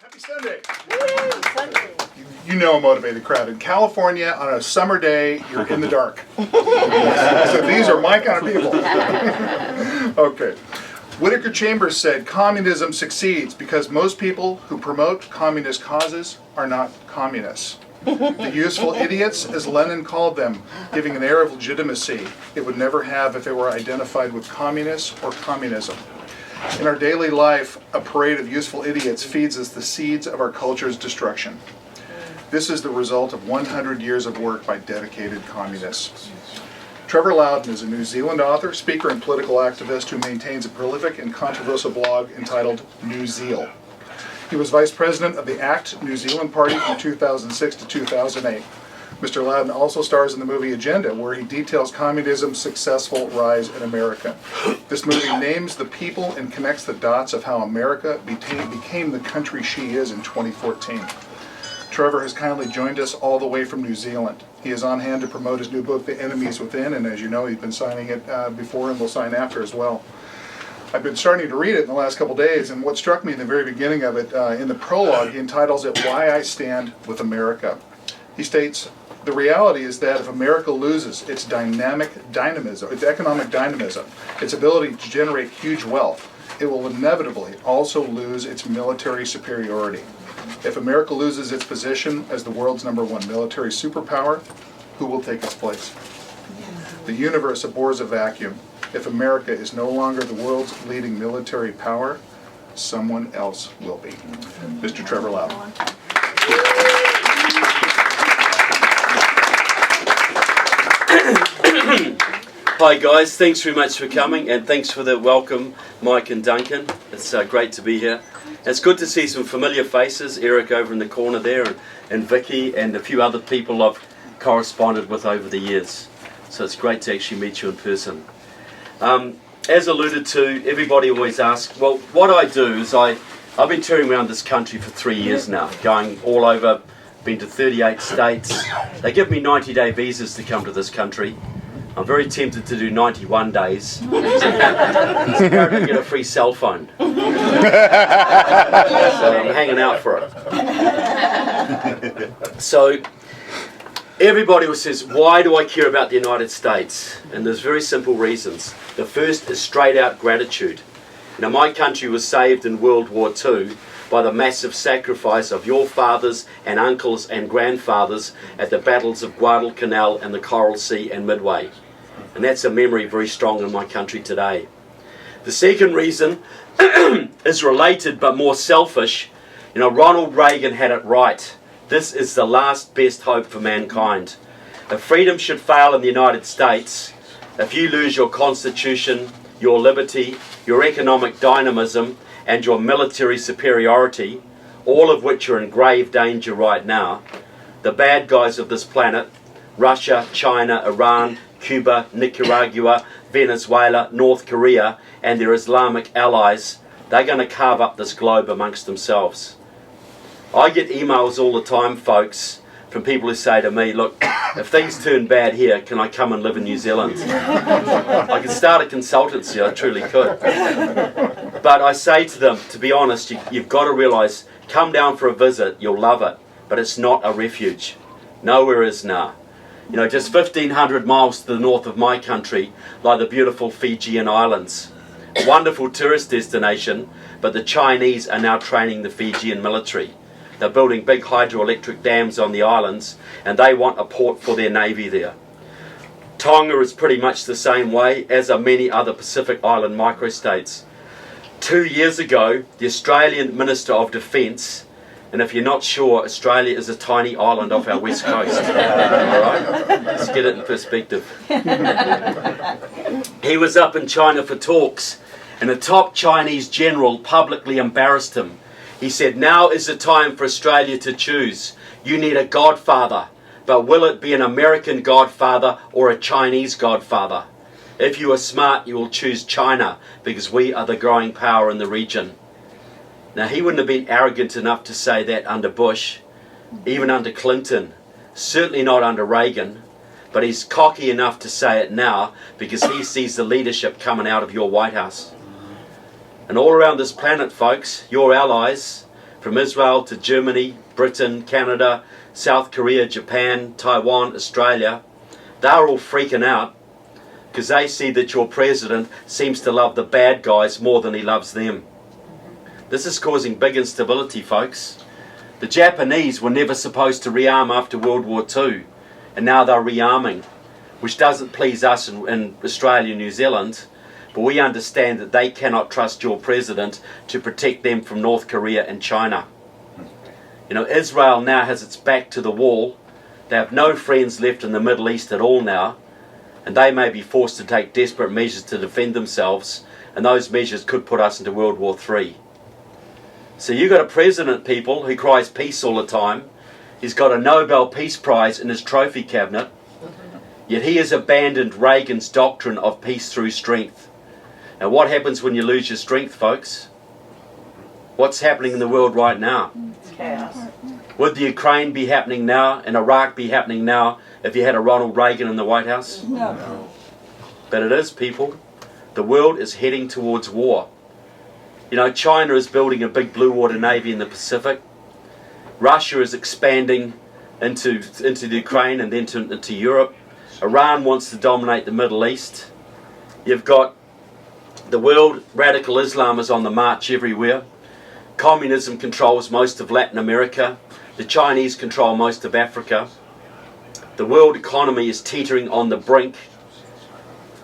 Happy Sunday. Woo, Sunday. You know a motivated crowd. In California, on a summer day, you're in the dark. So these are my kind of people. Okay. Whittaker Chambers said, communism succeeds because most people who promote communist causes are not communists. The useful idiots, as Lenin called them, giving an air of legitimacy it would never have if it were identified with communists or communism. In our daily life, a parade of useful idiots feeds us the seeds of our culture's destruction. This is the result of 100 years of work by dedicated communists. Trevor Loudon is a New Zealand author, speaker, and political activist who maintains a prolific and controversial blog entitled New Zeal. He was vice president of the ACT New Zealand Party from 2006 to 2008. Mr. Loudon also stars in the movie Agenda, where he details communism's successful rise in America. This movie names the people and connects the dots of how America became the country she is in 2014. Trevor has kindly joined us all the way from New Zealand. He is on hand to promote his new book, The Enemies Within, and as you know, he's been signing it before and will sign after as well. I've been starting to read it in the last couple days, and what struck me in the very beginning of it, in the prologue, he entitles it, Why I Stand with America. He states, the reality is that if America loses its economic dynamism, its ability to generate huge wealth, it will inevitably also lose its military superiority. If America loses its position as the world's #1 military superpower, who will take its place? The universe abhors a vacuum. If America is no longer the world's leading military power, someone else will be. Mr. Trevor Loudon. Hi guys, thanks very much for coming, and thanks for the welcome, Mike and Duncan. It's great to be here. It's good to see some familiar faces, Eric over in the corner there, and Vicky, and a few other people I've corresponded with over the years. So it's great to actually meet you in person. As alluded to, everybody always asks, well, what I do is I've been touring around this country for 3 years now, going all over, been to 38 states. They give me 90-day visas to come to this country. I'm very tempted to do 91 days. So apparently I get a free cell phone. So I'm hanging out for it. So everybody says, why do I care about the United States? And there's very simple reasons. The first is straight out gratitude. Now, my country was saved in World War II by the massive sacrifice of your fathers and uncles and grandfathers at the battles of Guadalcanal and the Coral Sea and Midway. And that's a memory very strong in my country today. The second reason is related but more selfish. You know, Ronald Reagan had it right. This is the last best hope for mankind. If freedom should fail in the United States, if you lose your constitution, your liberty, your economic dynamism, and your military superiority, all of which are in grave danger right now, the bad guys of this planet, Russia, China, Iran, Cuba, Nicaragua, Venezuela, North Korea, and their Islamic allies, they're going to carve up this globe amongst themselves. I get emails all the time, folks, from people who say to me, look, if things turn bad here, can I come and live in New Zealand? I could start a consultancy, I truly could. But I say to them, to be honest, you've got to realise, come down for a visit, you'll love it, but it's not a refuge. Nowhere is now. You know, just 1,500 miles to the north of my country lie the beautiful Fijian Islands. A wonderful tourist destination, but the Chinese are now training the Fijian military. They're building big hydroelectric dams on the islands, and they want a port for their navy there. Tonga is pretty much the same way, as are many other Pacific Island microstates. 2 years ago, the Australian Minister of Defence, and if you're not sure, Australia is a tiny island off our west coast. Alright? Let's get it in perspective. He was up in China for talks, and the top Chinese general publicly embarrassed him. He said, now is the time for Australia to choose. You need a godfather, but will it be an American godfather or a Chinese godfather? If you are smart, you will choose China, because we are the growing power in the region. Now, he wouldn't have been arrogant enough to say that under Bush, even under Clinton, certainly not under Reagan, but he's cocky enough to say it now because he sees the leadership coming out of your White House. And all around this planet, folks, your allies, from Israel to Germany, Britain, Canada, South Korea, Japan, Taiwan, Australia, they're all freaking out because they see that your president seems to love the bad guys more than he loves them. This is causing big instability, folks. The Japanese were never supposed to rearm after World War II, and now they're rearming, which doesn't please us in Australia and New Zealand, but we understand that they cannot trust your president to protect them from North Korea and China. You know, Israel now has its back to the wall. They have no friends left in the Middle East at all now, and they may be forced to take desperate measures to defend themselves, and those measures could put us into World War III. So you've got a president, people, who cries peace all the time. He's got a Nobel Peace Prize in his trophy cabinet, yet he has abandoned Reagan's doctrine of peace through strength. Now what happens when you lose your strength, folks? What's happening in the world right now? Chaos. Would the Ukraine be happening now and Iraq be happening now if you had a Ronald Reagan in the White House? No. But it is, people. The world is heading towards war. You know, China is building a big blue water navy in the Pacific. Russia is expanding into the Ukraine and then into Europe. Iran wants to dominate the Middle East. You've got the world, radical Islam is on the march everywhere. Communism controls most of Latin America. The Chinese control most of Africa. The world economy is teetering on the brink.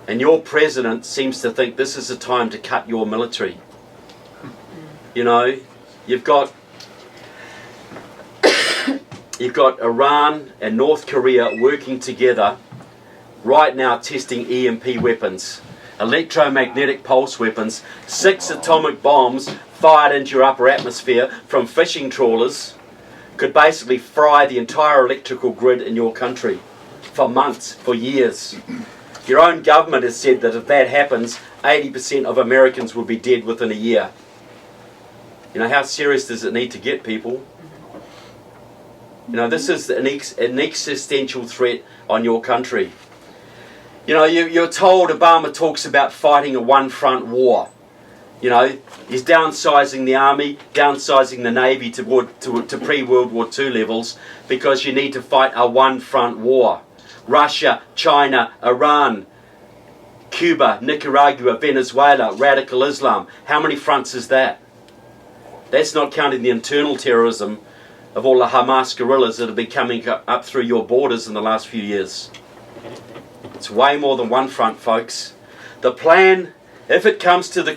And your president seems to think this is the time to cut your military. You know, you've got Iran and North Korea working together right now testing EMP weapons, electromagnetic pulse weapons, 6 atomic bombs fired into your upper atmosphere from fishing trawlers could basically fry the entire electrical grid in your country for months, for years. Your own government has said that if that happens, 80% of Americans will be dead within a year. You know, how serious does it need to get, people? You know, this is an existential threat on your country. You know, you're told Obama talks about fighting a one-front war. You know, he's downsizing the army, downsizing the navy to pre-World War II levels because you need to fight a one-front war. Russia, China, Iran, Cuba, Nicaragua, Venezuela, radical Islam. How many fronts is that? That's not counting the internal terrorism of all the Hamas guerrillas that have been coming up through your borders in the last few years. It's way more than one front, folks. The plan, if it comes to the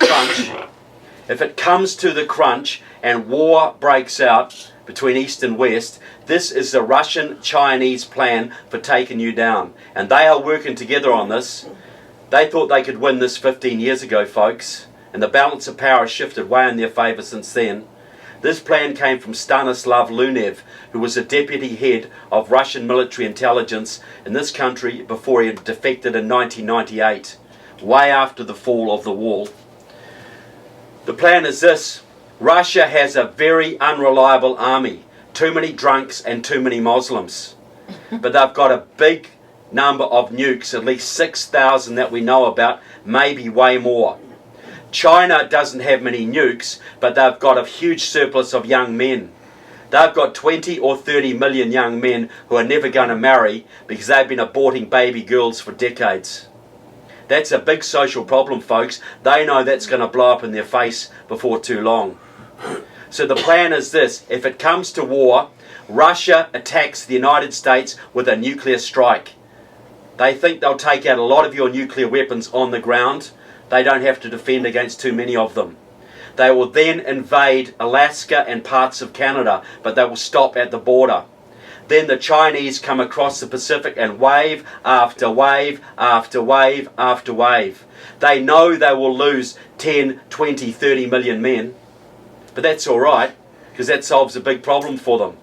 crunch, and war breaks out between East and West, this is the Russian-Chinese plan for taking you down. And they are working together on this. They thought they could win this 15 years ago, folks. And the balance of power has shifted way in their favour since then. This plan came from Stanislav Lunev, who was the deputy head of Russian military intelligence in this country before he had defected in 1998, way after the fall of the wall. The plan is this: Russia has a very unreliable army, too many drunks and too many Muslims. But they've got a big number of nukes, at least 6,000 that we know about, maybe way more. China doesn't have many nukes, but they've got a huge surplus of young men. They've got 20 or 30 million young men who are never going to marry because they've been aborting baby girls for decades. That's a big social problem, folks. They know that's going to blow up in their face before too long. So the plan is this: if it comes to war, Russia attacks the United States with a nuclear strike. They think they'll take out a lot of your nuclear weapons on the ground. They don't have to defend against too many of them. They will then invade Alaska and parts of Canada, but they will stop at the border. Then the Chinese come across the Pacific and wave after wave after wave after wave. They know they will lose 10, 20, 30 million men. But that's all right, because that solves a big problem for them.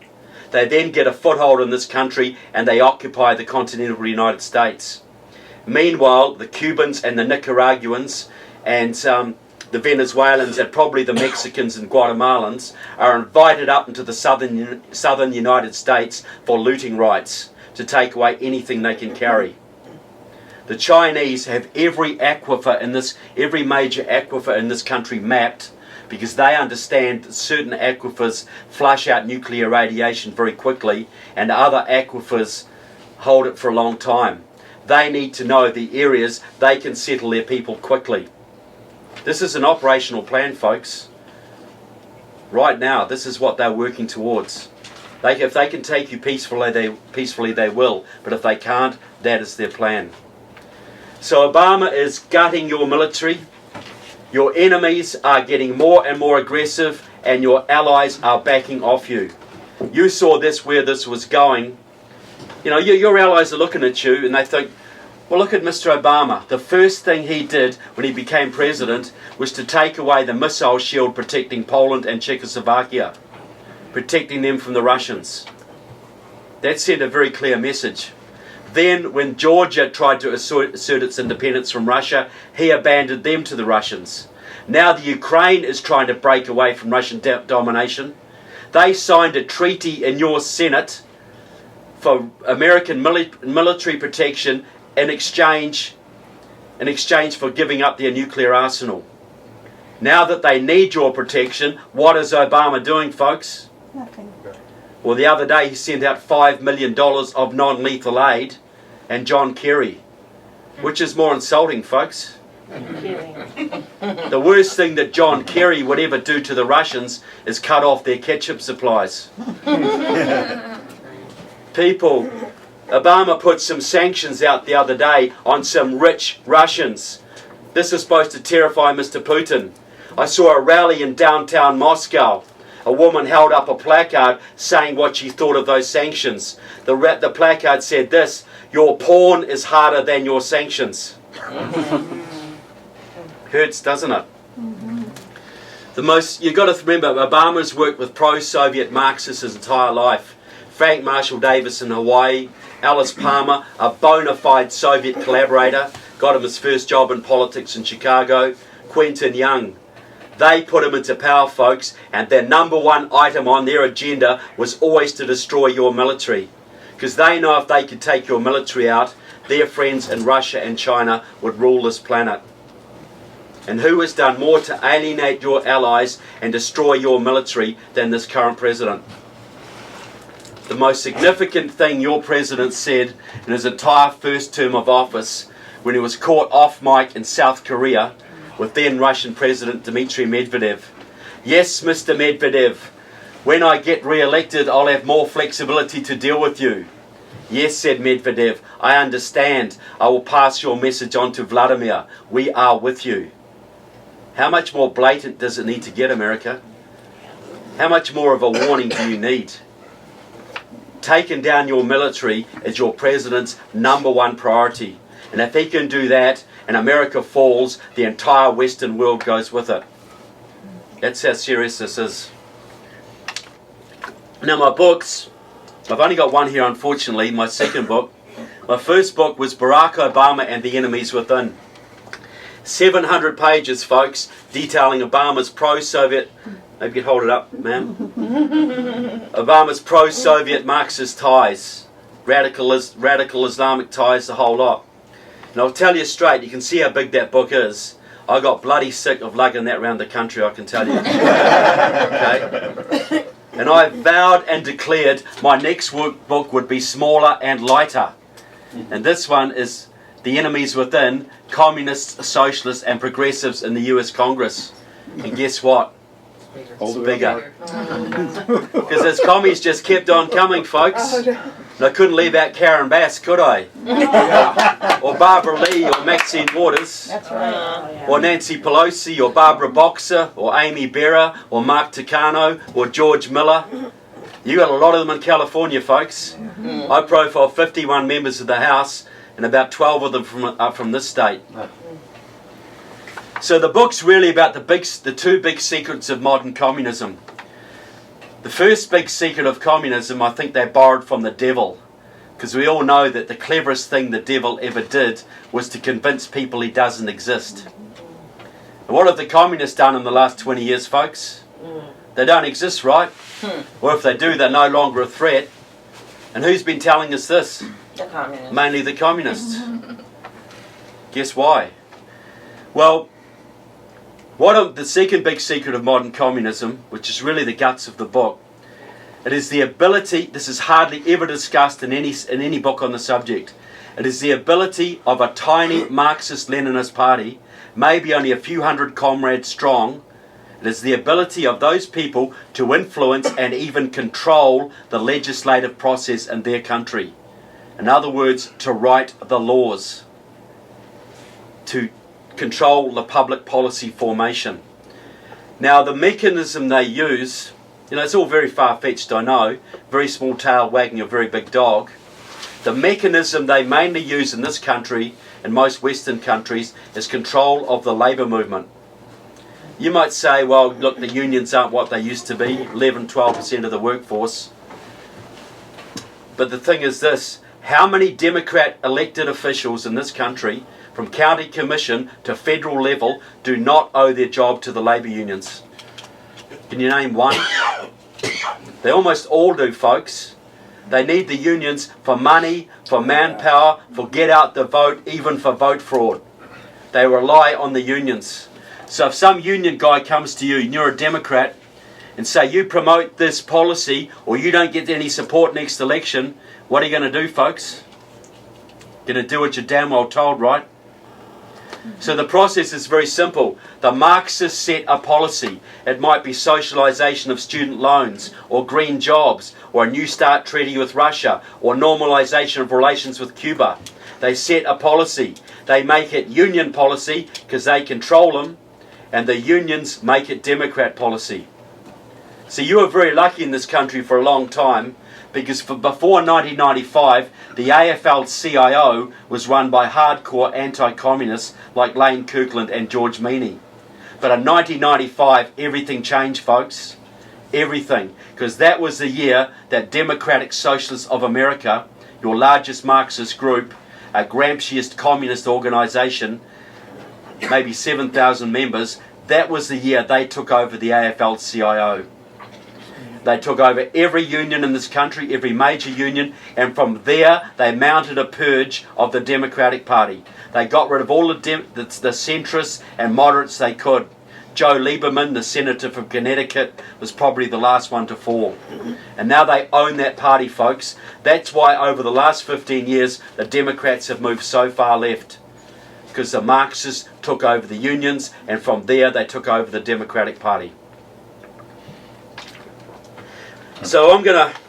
They then get a foothold in this country and they occupy the continental United States. Meanwhile, the Cubans and the Nicaraguans and the Venezuelans and probably the Mexicans and Guatemalans are invited up into the southern United States for looting rights to take away anything they can carry. The Chinese have every major aquifer in this country mapped because they understand that certain aquifers flush out nuclear radiation very quickly and other aquifers hold it for a long time. They need to know the areas they can settle their people quickly. This is an operational plan, folks. Right now, this is what they're working towards. If they can take you peacefully, they will. But if they can't, that is their plan. So Obama is gutting your military. Your enemies are getting more and more aggressive, and your allies are backing off you. You saw this, where this was going. You know, your allies are looking at you and they think, well, look at Mr. Obama. The first thing he did when he became president was to take away the missile shield protecting Poland and Czechoslovakia, protecting them from the Russians. That sent a very clear message. Then, when Georgia tried to assert its independence from Russia, he abandoned them to the Russians. Now the Ukraine is trying to break away from Russian domination. They signed a treaty in your Senate for American military protection in exchange for giving up their nuclear arsenal. Now that they need your protection, what is Obama doing, folks? Nothing. Well, the other day he sent out $5 million of non-lethal aid and John Kerry. Which is more insulting, folks? The worst thing that John Kerry would ever do to the Russians is cut off their ketchup supplies. People, Obama put some sanctions out the other day on some rich Russians. This is supposed to terrify Mr. Putin. I saw a rally in downtown Moscow. A woman held up a placard saying what she thought of those sanctions. The placard said this: "Your porn is harder than your sanctions." Hurts, doesn't it? You've got to remember, Obama's worked with pro-Soviet Marxists his entire life. Frank Marshall Davis in Hawaii, Alice Palmer, a bona fide Soviet collaborator, got him his first job in politics in Chicago. Quentin Young. They put him into power, folks, and their number one item on their agenda was always to destroy your military. Because they know if they could take your military out, their friends in Russia and China would rule this planet. And who has done more to alienate your allies and destroy your military than this current president? The most significant thing your president said in his entire first term of office, when he was caught off mic in South Korea with then Russian President Dmitry Medvedev. "Yes, Mr. Medvedev, when I get re-elected, I'll have more flexibility to deal with you." "Yes," said Medvedev, "I understand. I will pass your message on to Vladimir. We are with you." How much more blatant does it need to get, America? How much more of a warning do you need? Taking down your military is your president's number one priority. And if he can do that and America falls, the entire Western world goes with it. That's how serious this is. Now my books, I've only got one here unfortunately, my second book. My first book was Barack Obama and the Enemies Within. 700 pages, folks, detailing Obama's pro-Soviet, maybe you can hold it up, ma'am. Obama's pro-Soviet Marxist ties, radical Islamic ties, the whole lot. And I'll tell you straight, you can see how big that book is. I got bloody sick of lugging that around the country, I can tell you. Okay? And I vowed and declared my next book would be smaller and lighter. And this one is The Enemies Within, Communists, Socialists and Progressives in the US Congress. And guess what? It's bigger. Because those commies just kept on coming, folks. And I couldn't leave out Karen Bass, could I? Or Barbara Lee, or Maxine Waters. That's right. Or Nancy Pelosi, or Barbara Boxer, or Amy Berra, or Mark Takano, or George Miller. You got a lot of them in California, folks. I profile 51 members of the House, and about 12 of them are from this state. So the book's really about the two big secrets of modern communism. The first big secret of communism, I think they borrowed from the devil. Because we all know that the cleverest thing the devil ever did was to convince people he doesn't exist. And what have the communists done in the last 20 years, folks? They don't exist, right? Or if they do, they're no longer a threat. And who's been telling us this? The communists. Mainly the communists. Guess why? Well, The second big secret of modern communism, which is really the guts of the book, it is the ability, this is hardly ever discussed in any book on the subject, it is the ability of a tiny Marxist-Leninist party, maybe only a few hundred comrades strong, it is the ability of those people to influence and even control the legislative process in their country. In other words, to write the laws, to control the public policy formation. Now, the mechanism they use, it's all very far-fetched, I know, very small tail wagging a very big dog. The mechanism they mainly use in this country, and most Western countries, is control of the labour movement. You might say, well, look, the unions aren't what they used to be, 11-12% of the workforce. But the thing is this, how many Democrat elected officials in this country, from county commission to federal level, do not owe their job to the labour unions? Can you name one? They almost all do, folks. They need the unions for money, for manpower, for get out the vote, even for vote fraud. They rely on the unions. So if some union guy comes to you and you're a Democrat and say you promote this policy or you don't get any support next election, what are you going to do, folks? Going to do what you're damn well told, right? So the process is very simple. The Marxists set a policy. It might be socialisation of student loans, or green jobs, or a New START treaty with Russia, or normalisation of relations with Cuba. They set a policy. They make it union policy because they control them, and the unions make it Democrat policy. So you were very lucky in this country for a long time, because before 1995, the AFL-CIO was run by hardcore anti-communists like Lane Kirkland and George Meany. But in 1995, everything changed, folks. Everything. Because that was the year that Democratic Socialists of America, your largest Marxist group, a Gramsciist communist organisation, maybe 7,000 members, that was the year they took over the AFL-CIO. They took over every union in this country, every major union, and from there they mounted a purge of the Democratic Party. They got rid of all the centrists and moderates they could. Joe Lieberman, the senator from Connecticut, was probably the last one to fall. And now they own that party, folks. That's why over the last 15 years the Democrats have moved so far left. Because the Marxists took over the unions, and from there they took over the Democratic Party. So I'm going to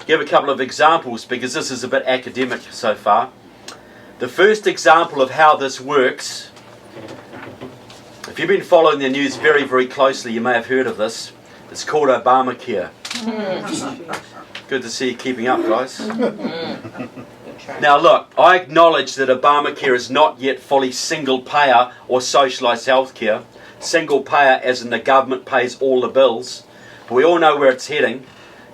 give a couple of examples because this is a bit academic so far. The first example of how this works, if you've been following the news very, very closely, you may have heard of this. It's called Obamacare. Good to see you keeping up, guys. Now look, I acknowledge that Obamacare is not yet fully single payer or socialised healthcare. Single payer as in the government pays all the bills. But we all know where it's heading.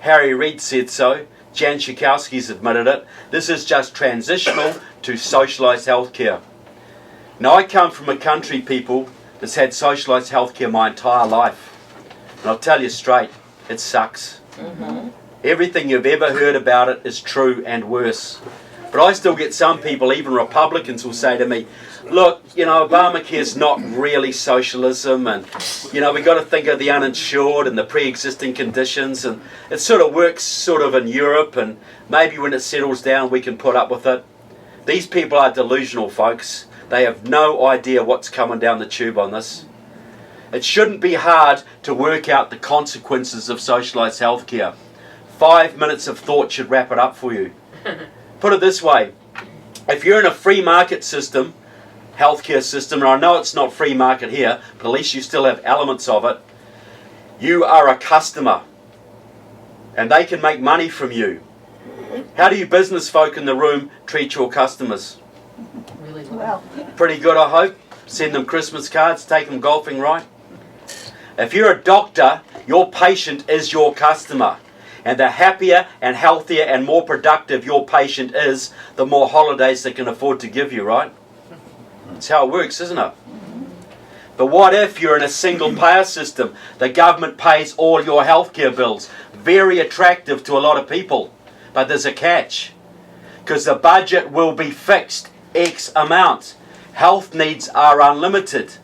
Harry Reid said so. Jan Schakowsky's admitted it. This is just transitional to socialised healthcare. Now I come from a country, people, that's had socialised healthcare my entire life. And I'll tell you straight, it sucks. Everything you've ever heard about it is true and worse. But I still get some people, even Republicans, will say to me, look, Obamacare's not really socialism, and, we've got to think of the uninsured and the pre-existing conditions, and it sort of works sort of in Europe, and maybe when it settles down we can put up with it. These people are delusional, folks. They have no idea what's coming down the tube on this. It shouldn't be hard to work out the consequences of socialised healthcare. 5 minutes of thought should wrap it up for you. Put it this way, if you're in a free market system, healthcare system, and I know it's not free market here, but at least you still have elements of it, you are a customer, and they can make money from you. How do you business folk in the room treat your customers? Really well. Pretty good, I hope. Send them Christmas cards, take them golfing, right? If you're a doctor, your patient is your customer. And the happier and healthier and more productive your patient is, the more holidays they can afford to give you, right? That's how it works, isn't it? But what if you're in a single payer system? The government pays all your healthcare bills. Very attractive to a lot of people. But there's a catch. Because the budget will be fixed, X amount. Health needs are unlimited.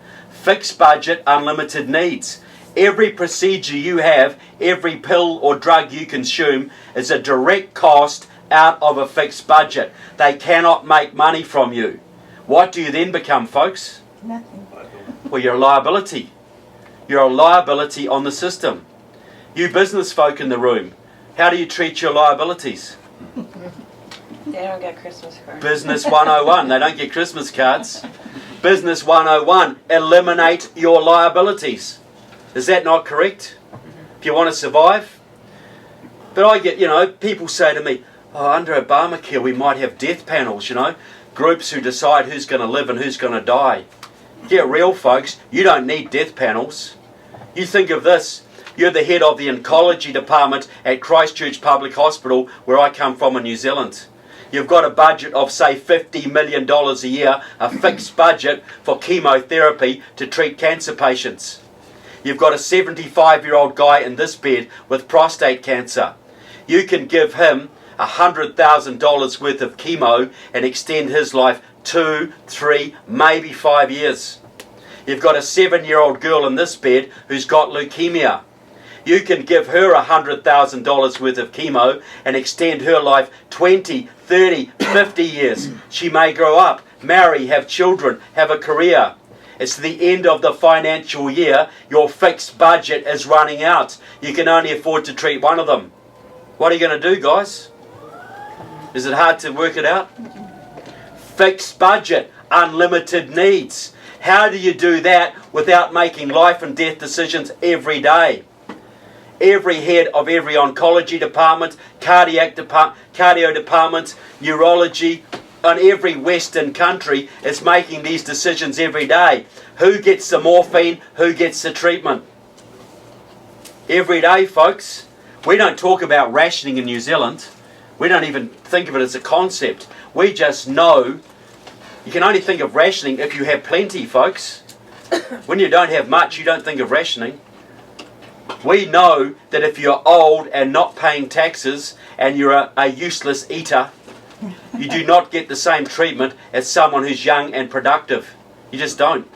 Fixed budget, unlimited needs. Every procedure you have, every pill or drug you consume is a direct cost out of a fixed budget. They cannot make money from you. What do you then become, folks? Nothing. Well, you're a liability. You're a liability on the system. You business folk in the room, how do you treat your liabilities? They don't get Christmas cards. Business 101, they don't get Christmas cards. Business 101, eliminate your liabilities. Is that not correct? If you want to survive? But I get, people say to me, oh, under Obamacare we might have death panels, groups who decide who's going to live and who's going to die. Get real, folks, you don't need death panels. You think of this, you're the head of the oncology department at Christchurch Public Hospital, where I come from in New Zealand. You've got a budget of, say, $50 million a year, a fixed budget for chemotherapy to treat cancer patients. You've got a 75-year-old guy in this bed with prostate cancer. You can give him $100,000 worth of chemo and extend his life 2, 3, maybe 5 years. You've got a 7-year-old girl in this bed who's got leukemia. You can give her $100,000 worth of chemo and extend her life 20, 30, 50 years. She may grow up, marry, have children, have a career. It's the end of the financial year. Your fixed budget is running out. You can only afford to treat one of them. What are you going to do, guys? Is it hard to work it out? Fixed budget, unlimited needs. How do you do that without making life and death decisions every day? Every head of every oncology department, cardio department, neurology, on every Western country is making these decisions every day. Who gets the morphine? Who gets the treatment? Every day, folks. We don't talk about rationing in New Zealand. We don't even think of it as a concept. We just know you can only think of rationing if you have plenty, folks. When you don't have much, you don't think of rationing. We know that if you're old and not paying taxes and you're a useless eater, you do not get the same treatment as someone who's young and productive. You just don't.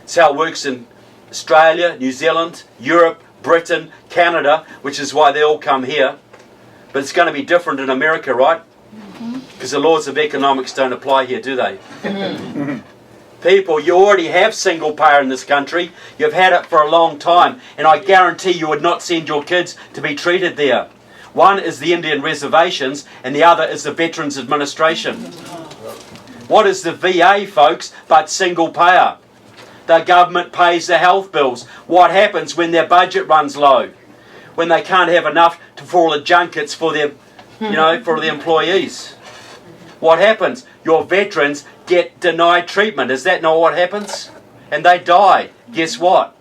It's how it works in Australia, New Zealand, Europe, Britain, Canada, which is why they all come here. But it's going to be different in America, right? Because the laws of economics don't apply here, do they? People, you already have single payer in this country. You've had it for a long time. And I guarantee you would not send your kids to be treated there. One is the Indian reservations and the other is the Veterans Administration. What is the VA, folks, but single payer? The government pays the health bills. What happens when their budget runs low? When they can't have enough for all the junkets for their, for the employees? What happens? Your veterans get denied treatment. Is that not what happens? And they die. Guess what?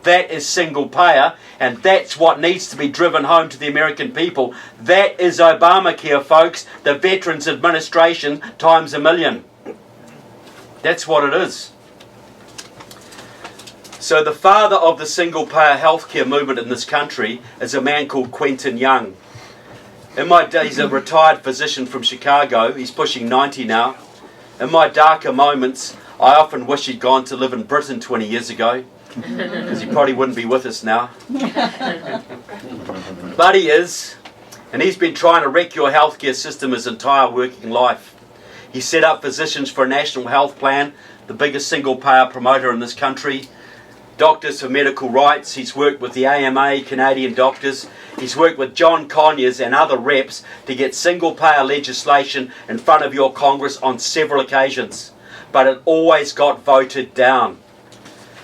That is single payer, and that's what needs to be driven home to the American people. That is Obamacare, folks. The Veterans Administration times 1,000,000. That's what it is. So the father of the single payer healthcare movement in this country is a man called Quentin Young. In my day, he's a retired physician from Chicago. He's pushing 90 now. In my darker moments, I often wish he'd gone to live in Britain 20 years ago, because he probably wouldn't be with us now. But he is, and he's been trying to wreck your healthcare system his entire working life. He set up Physicians for a National Health Plan, the biggest single payer promoter in this country. Doctors for Medical Rights. He's worked with the AMA, Canadian doctors. He's worked with John Conyers and other reps to get single payer legislation in front of your Congress on several occasions. But it always got voted down.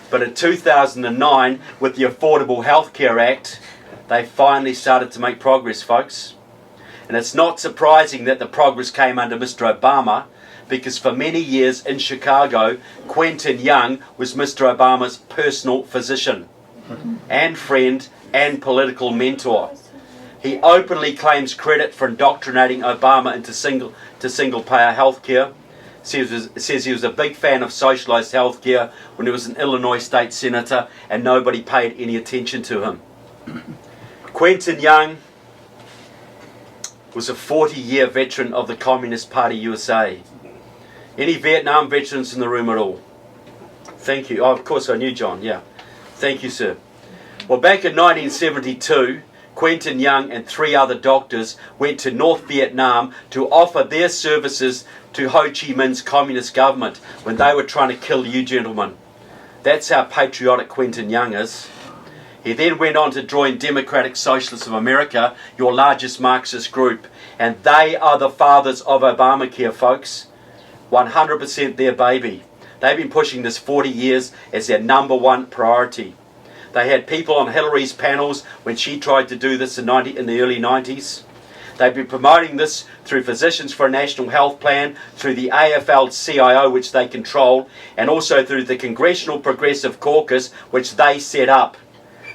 But in 2009, with the Affordable Health Care Act, they finally started to make progress, folks. And it's not surprising that the progress came under Mr. Obama, because for many years in Chicago, Quentin Young was Mr. Obama's personal physician and friend and political mentor. He openly claims credit for indoctrinating Obama into single-payer healthcare. Says he was a big fan of socialized healthcare when he was an Illinois state senator and nobody paid any attention to him. Quentin Young was a 40-year veteran of the Communist Party USA. Any Vietnam veterans in the room at all? Thank you. Oh, of course I knew John, yeah. Thank you, sir. Well, back in 1972, Quentin Young and 3 other doctors went to North Vietnam to offer their services to Ho Chi Minh's communist government when they were trying to kill you gentlemen. That's how patriotic Quentin Young is. He then went on to join Democratic Socialists of America, your largest Marxist group, and they are the fathers of Obamacare, folks. 100% their baby. They've been pushing this 40 years as their #1 priority. They had people on Hillary's panels when she tried to do this in the early 90s. They've been promoting this through Physicians for a National Health Plan, through the AFL-CIO, which they control, and also through the Congressional Progressive Caucus, which they set up.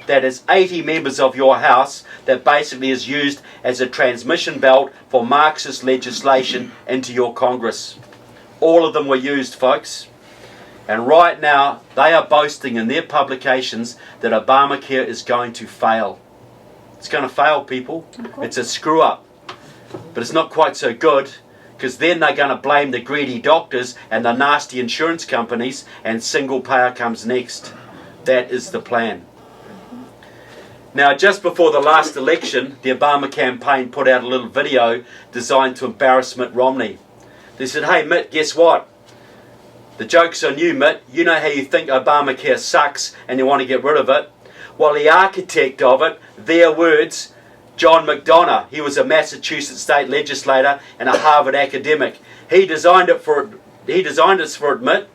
That is 80 members of your House that basically is used as a transmission belt for Marxist legislation into your Congress. All of them were used, folks. And right now, they are boasting in their publications that Obamacare is going to fail. It's going to fail, people. It's a screw up. But it's not quite so good, because then they're going to blame the greedy doctors and the nasty insurance companies, and single payer comes next. That is the plan. Now, just before the last election, the Obama campaign put out a little video designed to embarrass Mitt Romney. They said, "Hey, Mitt, guess what? The joke's on you, Mitt. You know how you think Obamacare sucks and you want to get rid of it. Well, the architect of it, their words, John McDonough, he was a Massachusetts state legislator and a Harvard academic. He designed us for it, Mitt.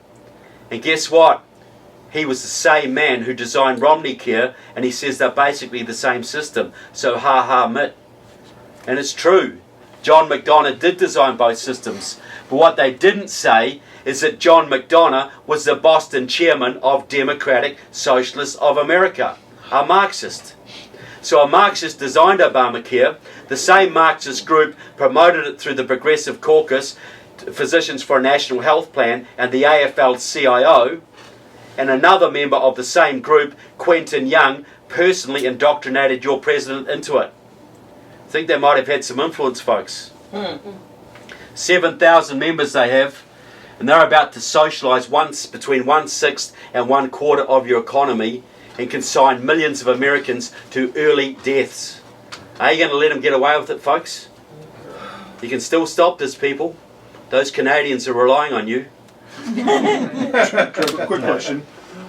And guess what? He was the same man who designed Romneycare, and he says they're basically the same system. So ha ha, Mitt." And it's true. John McDonough did design both systems. But what they didn't say is that John McDonough was the Boston chairman of Democratic Socialists of America, a Marxist. So a Marxist designed Obamacare. The same Marxist group promoted it through the Progressive Caucus, Physicians for a National Health Plan, and the AFL-CIO. And another member of the same group, Quentin Young, personally indoctrinated your president into it. I think they might have had some influence, folks. 7,000 members they have, and they're about to socialise between 1/6 and 1/4 of your economy and consign millions of Americans to early deaths. Are you going to let them get away with it, folks? You can still stop this, people. Those Canadians are relying on you. Trevor, quick question.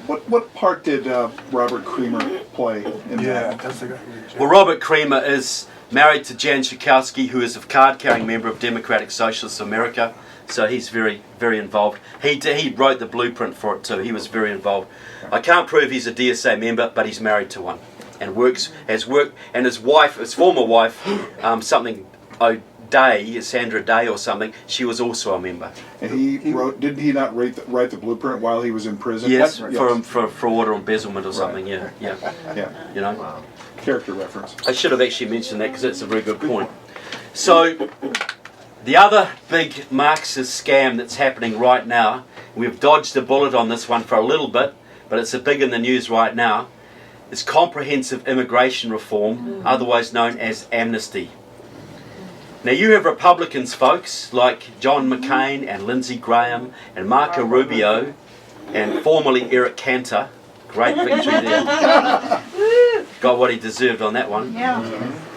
What part did Robert Creamer play in that? That's the guy. Well, Robert Creamer is married to Jan Schakowsky, who is a card-carrying member of Democratic Socialists of America. So he's very, very involved. He wrote the blueprint for it too. He was very involved. I can't prove he's a DSA member, but he's married to one and has worked. And his wife, his former wife, Sandra Day or something, she was also a member. And he wrote. Didn't he not write the blueprint while he was in prison? Yes, for fraud or embezzlement or something. Right. Yeah. You know. Wow. Character reference. I should have actually mentioned that because that's a very good point. So, the other big Marxist scam that's happening right now, we've dodged a bullet on this one for a little bit, but it's big in the news right now, is comprehensive immigration reform, otherwise known as amnesty. Now you have Republicans, folks, like John McCain and Lindsey Graham and Marco Rubio and formerly Eric Cantor. Great victory there. Got what he deserved on that one. Yeah.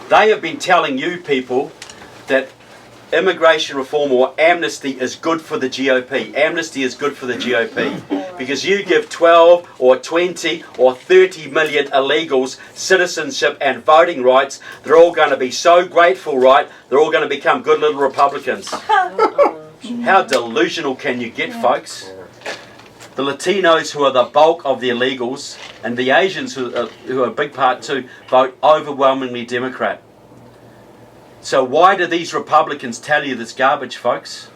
They have been telling you people that immigration reform or amnesty is good for the GOP. Amnesty is good for the GOP because you give 12 or 20 or 30 million illegals citizenship and voting rights. They're all going to be so grateful, right? They're all going to become good little Republicans. How delusional can you get, folks? The Latinos, who are the bulk of the illegals, and the Asians, who are a big part too, vote overwhelmingly Democrat. So why do these Republicans tell you this garbage, folks?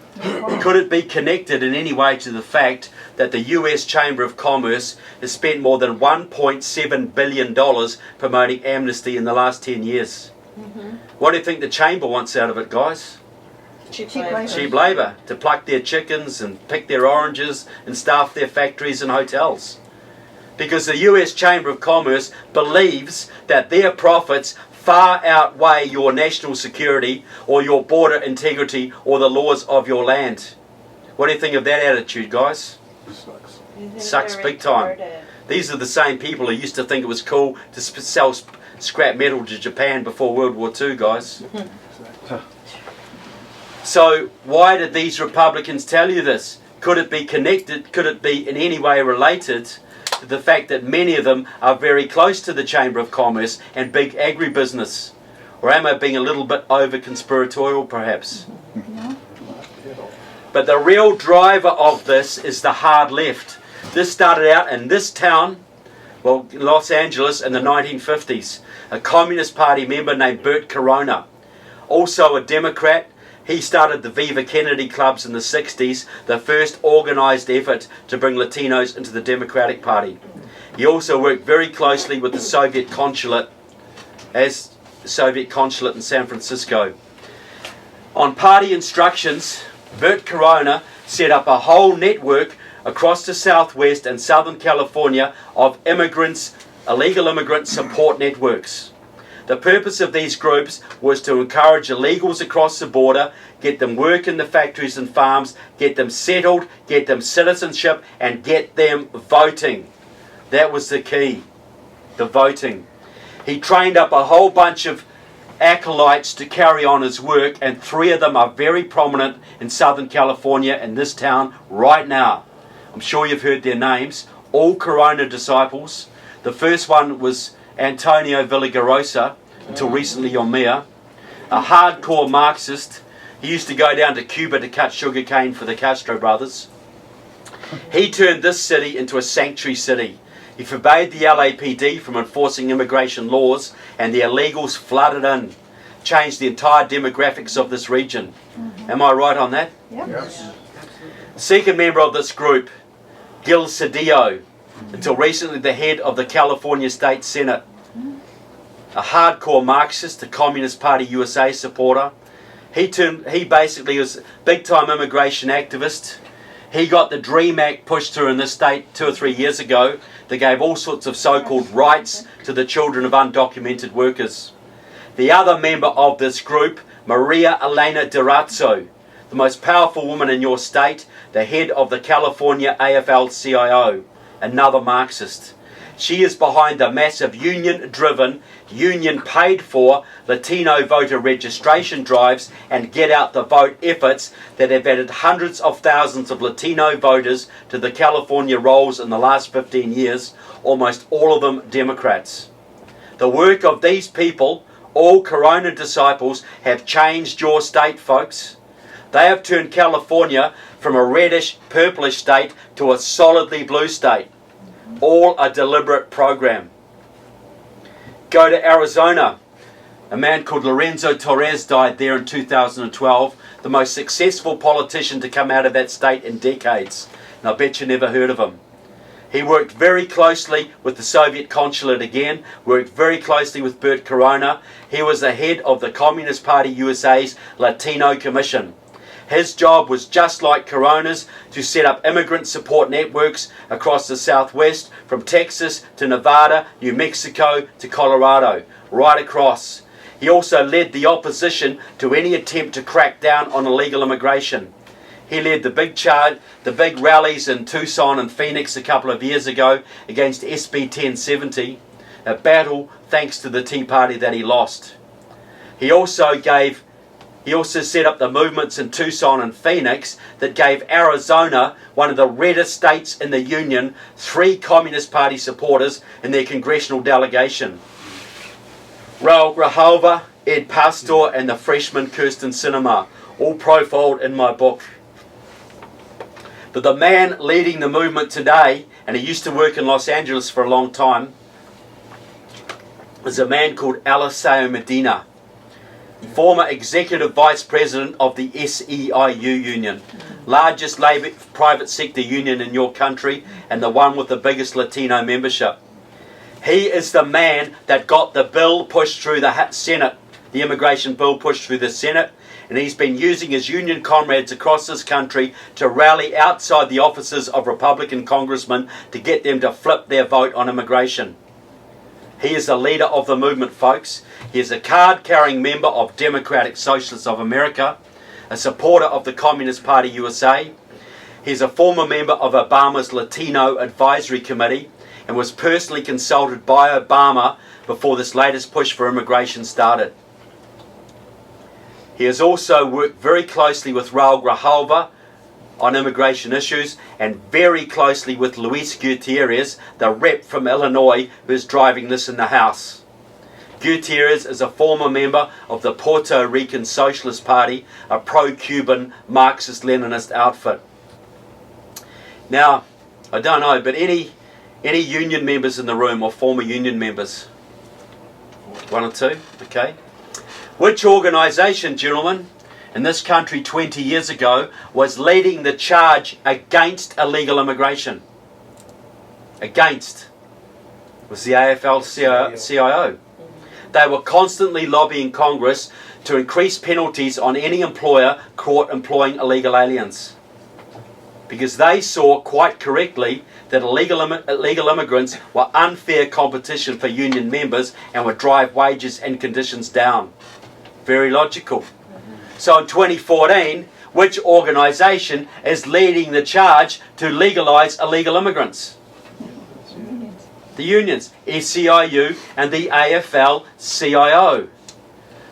Could it be connected in any way to the fact that the US Chamber of Commerce has spent more than $1.7 billion promoting amnesty in the last 10 years? What do you think the Chamber wants out of it, guys? Cheap labor. Cheap labour, to pluck their chickens and pick their oranges and staff their factories and hotels. Because the US Chamber of Commerce believes that their profits far outweigh your national security or your border integrity or the laws of your land. What do you think of that attitude, guys? Sucks big time. These are the same people who used to think it was cool to sell scrap metal to Japan before World War II, guys. So why did these Republicans tell you this? Could it be connected? Could it be in any way related to the fact that many of them are very close to the Chamber of Commerce and big agribusiness? Or am I being a little bit over-conspiratorial, perhaps? But the real driver of this is the hard left. This started out in this town, well, Los Angeles, in the 1950s. A Communist Party member named Bert Corona, also a Democrat. He started the Viva Kennedy clubs in the 60s, the first organised effort to bring Latinos into the Democratic Party. He also worked very closely with the Soviet consulate in San Francisco. On party instructions, Bert Corona set up a whole network across the Southwest and Southern California of illegal immigrant support networks. The purpose of these groups was to encourage illegals across the border, get them work in the factories and farms, get them settled, get them citizenship, and get them voting. That was the key, the voting. He trained up a whole bunch of acolytes to carry on his work, and 3 of them are very prominent in Southern California in this town right now. I'm sure you've heard their names, all Corona disciples. The first one was Antonio Villagrosa, until recently your mayor, a hardcore Marxist. He used to go down to Cuba to cut sugarcane for the Castro brothers. He turned this city into a sanctuary city. He forbade the LAPD from enforcing immigration laws, and the illegals flooded in, changed the entire demographics of this region. Am I right on that? Yep. Yes. Second member of this group, Gil Cedillo, until recently the head of the California State Senate. A hardcore Marxist, a Communist Party USA supporter. He basically was a big-time immigration activist. He got the DREAM Act pushed through in this state 2 or 3 years ago that gave all sorts of so-called rights to the children of undocumented workers. The other member of this group, Maria Elena Durazzo, the most powerful woman in your state, the head of the California AFL-CIO, another Marxist. She is behind the massive union-driven, union-paid-for Latino voter registration drives and get-out-the-vote efforts that have added hundreds of thousands of Latino voters to the California rolls in the last 15 years, almost all of them Democrats. The work of these people, all Corona disciples, have changed your state, folks. They have turned California from a reddish, purplish state to a solidly blue state. All a deliberate program. Go to Arizona. A man called Lorenzo Torres died there in 2012, the most successful politician to come out of that state in decades. And I bet you never heard of him. He worked very closely with the Soviet consulate again, worked very closely with Bert Corona. He was the head of the Communist Party USA's Latino Commission. His job was just like Corona's, to set up immigrant support networks across the Southwest, from Texas to Nevada, New Mexico to Colorado, right across. He also led the opposition to any attempt to crack down on illegal immigration. He led the big rallies in Tucson and Phoenix a couple of years ago against SB 1070, a battle thanks to the Tea Party that he lost. He also set up the movements in Tucson and Phoenix that gave Arizona, one of the reddest states in the Union, 3 Communist Party supporters in their congressional delegation. Raul Grijalva, Ed Pastor, and the freshman Kirsten Sinema, all profiled in my book. But the man leading the movement today, and he used to work in Los Angeles for a long time, is a man called Eliseo Medina, former executive vice president of the SEIU union, largest labor private sector union in your country and the one with the biggest Latino membership. He is the man that got the bill pushed through the Senate, the immigration bill pushed through the Senate, and he's been using his union comrades across this country to rally outside the offices of Republican congressmen to get them to flip their vote on immigration. He is the leader of the movement, folks. He is a card-carrying member of Democratic Socialists of America, a supporter of the Communist Party USA. He's a former member of Obama's Latino Advisory Committee and was personally consulted by Obama before this latest push for immigration started. He has also worked very closely with Raul Grijalva on immigration issues and very closely with Luis Gutierrez, the rep from Illinois who is driving this in the House. Gutierrez is a former member of the Puerto Rican Socialist Party, a pro-Cuban Marxist-Leninist outfit. Now, I don't know, but any union members in the room or former union members? One or two? Okay. Which organisation, gentlemen, in this country 20 years ago was leading the charge against illegal immigration? Against. It was the AFL-CIO. They were constantly lobbying Congress to increase penalties on any employer caught employing illegal aliens, because they saw quite correctly that illegal immigrants were unfair competition for union members and would drive wages and conditions down. Very logical. So in 2014, which organisation is leading the charge to legalise illegal immigrants? The unions, SEIU and the AFL-CIO.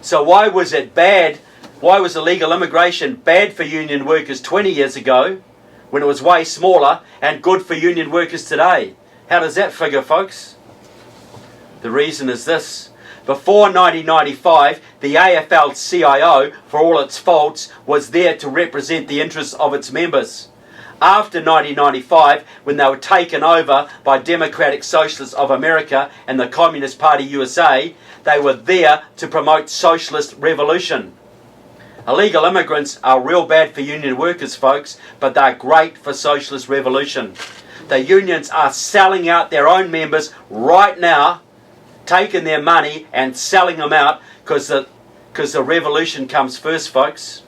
So why was it bad? Why was illegal immigration bad for union workers 20 years ago when it was way smaller and good for union workers today? How does that figure, folks? The reason is this. Before 1995, the AFL-CIO, for all its faults, was there to represent the interests of its members. After 1995, when they were taken over by Democratic Socialists of America and the Communist Party USA, they were there to promote socialist revolution. Illegal immigrants are real bad for union workers, folks, but they're great for socialist revolution. The unions are selling out their own members right now, taking their money and selling them out because the revolution comes first, folks.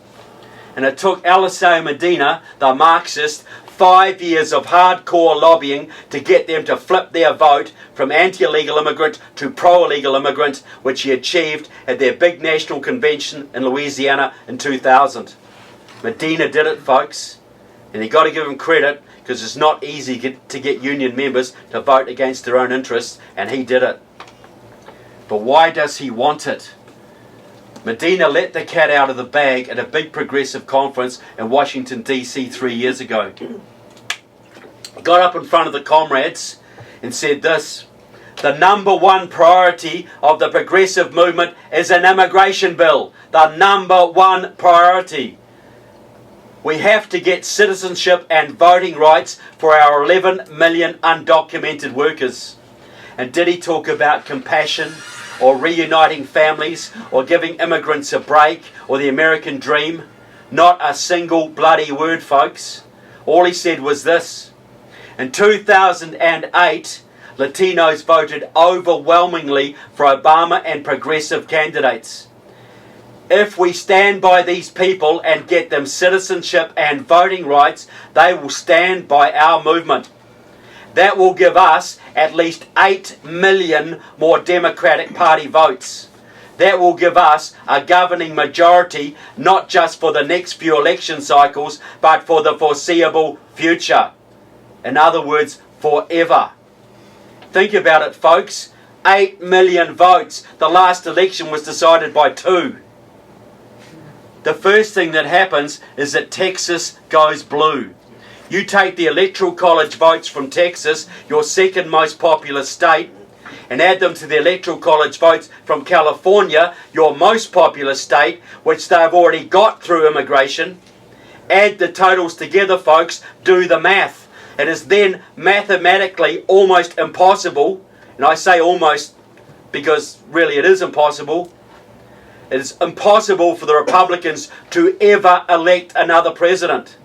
And it took Eliseo Medina, the Marxist, 5 years of hardcore lobbying to get them to flip their vote from anti-illegal immigrant to pro-illegal immigrant, which he achieved at their big national convention in Louisiana in 2000. Medina did it, folks, and you got to give him credit because it's not easy to get union members to vote against their own interests, and he did it. But why does he want it? Medina let the cat out of the bag at a big progressive conference in Washington, D.C. 3 years ago. He got up in front of the comrades and said this: the number one priority of the progressive movement is an immigration bill. The number one priority. We have to get citizenship and voting rights for our 11 million undocumented workers. And did he talk about compassion, or reuniting families, or giving immigrants a break, or the American dream? Not a single bloody word, folks. All he said was this: in 2008, Latinos voted overwhelmingly for Obama and progressive candidates. If we stand by these people and get them citizenship and voting rights, they will stand by our movement. That will give us at least 8 million more Democratic Party votes. That will give us a governing majority, not just for the next few election cycles, but for the foreseeable future. In other words, forever. Think about it, folks. 8 million votes. The last election was decided by 2. The first thing that happens is that Texas goes blue. You take the Electoral College votes from Texas, your second most populous state, and add them to the Electoral College votes from California, your most populous state, which they've already got through immigration. Add the totals together, folks. Do the math. It is then mathematically almost impossible, and I say almost because really it is impossible. It is impossible for the Republicans to ever elect another president.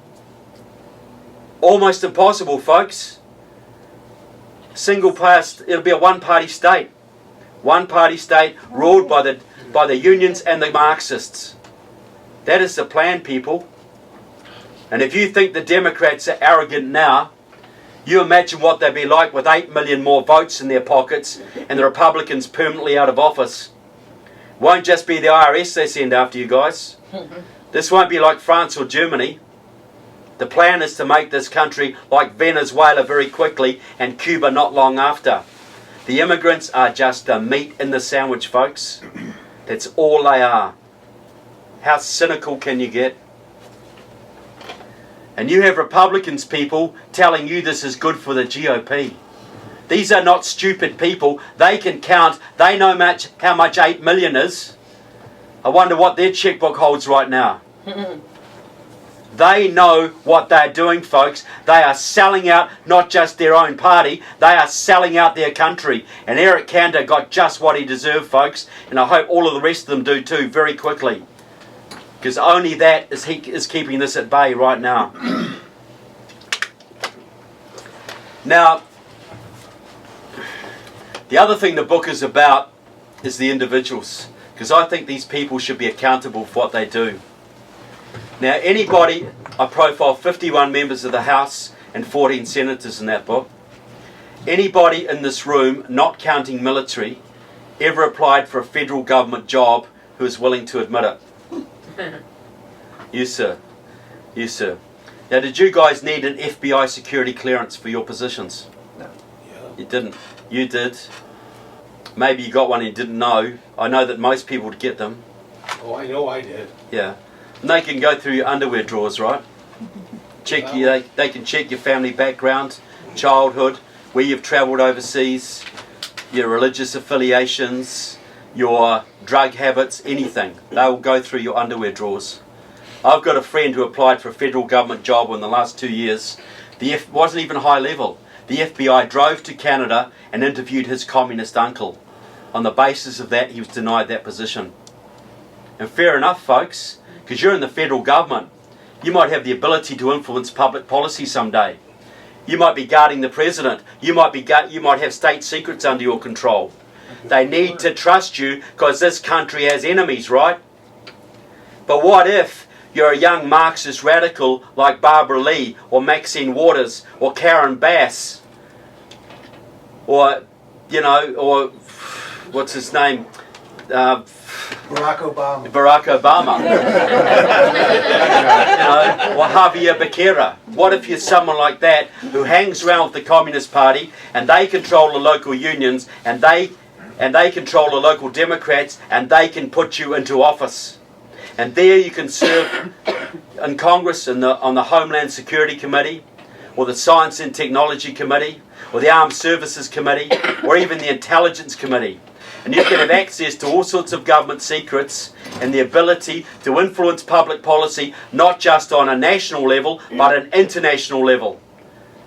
Almost impossible, folks. Single pass, it'll be a one-party state. One-party state ruled by the unions and the Marxists. That is the plan, people. And if you think the Democrats are arrogant now, you imagine what they'd be like with 8 million more votes in their pockets and the Republicans permanently out of office. It won't just be the IRS they send after you guys. This won't be like France or Germany. The plan is to make this country like Venezuela very quickly and Cuba not long after. The immigrants are just the meat in the sandwich, folks. That's all they are. How cynical can you get? And you have Republicans, people, telling you this is good for the GOP. These are not stupid people. They can count. They know how much 8 million is. I wonder what their checkbook holds right now. They know what they're doing, folks. They are selling out not just their own party, they are selling out their country. And Eric Cantor got just what he deserved, folks. And I hope all of the rest of them do too, very quickly. Because only that is keeping this at bay right now. Now, the other thing the book is about is the individuals. Because I think these people should be accountable for what they do. Now, anybody, I profile 51 members of the House and 14 senators in that book. Anybody in this room, not counting military, ever applied for a federal government job who is willing to admit it? You, sir. You, sir. Now, did you guys need an FBI security clearance for your positions? No. You didn't. You did. Maybe you got one and you didn't know. I know that most people would get them. Oh, I know I did. Yeah. And they can go through your underwear drawers, right? Check they can check your family background, childhood, where you've travelled overseas, your religious affiliations, your drug habits, anything. They will go through your underwear drawers. I've got a friend who applied for a federal government job in the last 2 years. Wasn't even high level. The FBI drove to Canada and interviewed his communist uncle. On the basis of that, he was denied that position. And fair enough, folks, because you're in the federal government. You might have the ability to influence public policy someday. You might be guarding the president. You might have state secrets under your control. They need to trust you because this country has enemies, right? But what if you're a young Marxist radical like Barbara Lee or Maxine Waters or Karen Bass or, or what's his name? Barack Obama. Or Javier Becerra. What if you're someone like that who hangs around with the Communist Party and they control the local unions and they control the local Democrats and they can put you into office? And there you can serve in Congress on the Homeland Security Committee or the Science and Technology Committee or the Armed Services Committee or even the Intelligence Committee. And you can have access to all sorts of government secrets and the ability to influence public policy, not just on a national level, but an international level.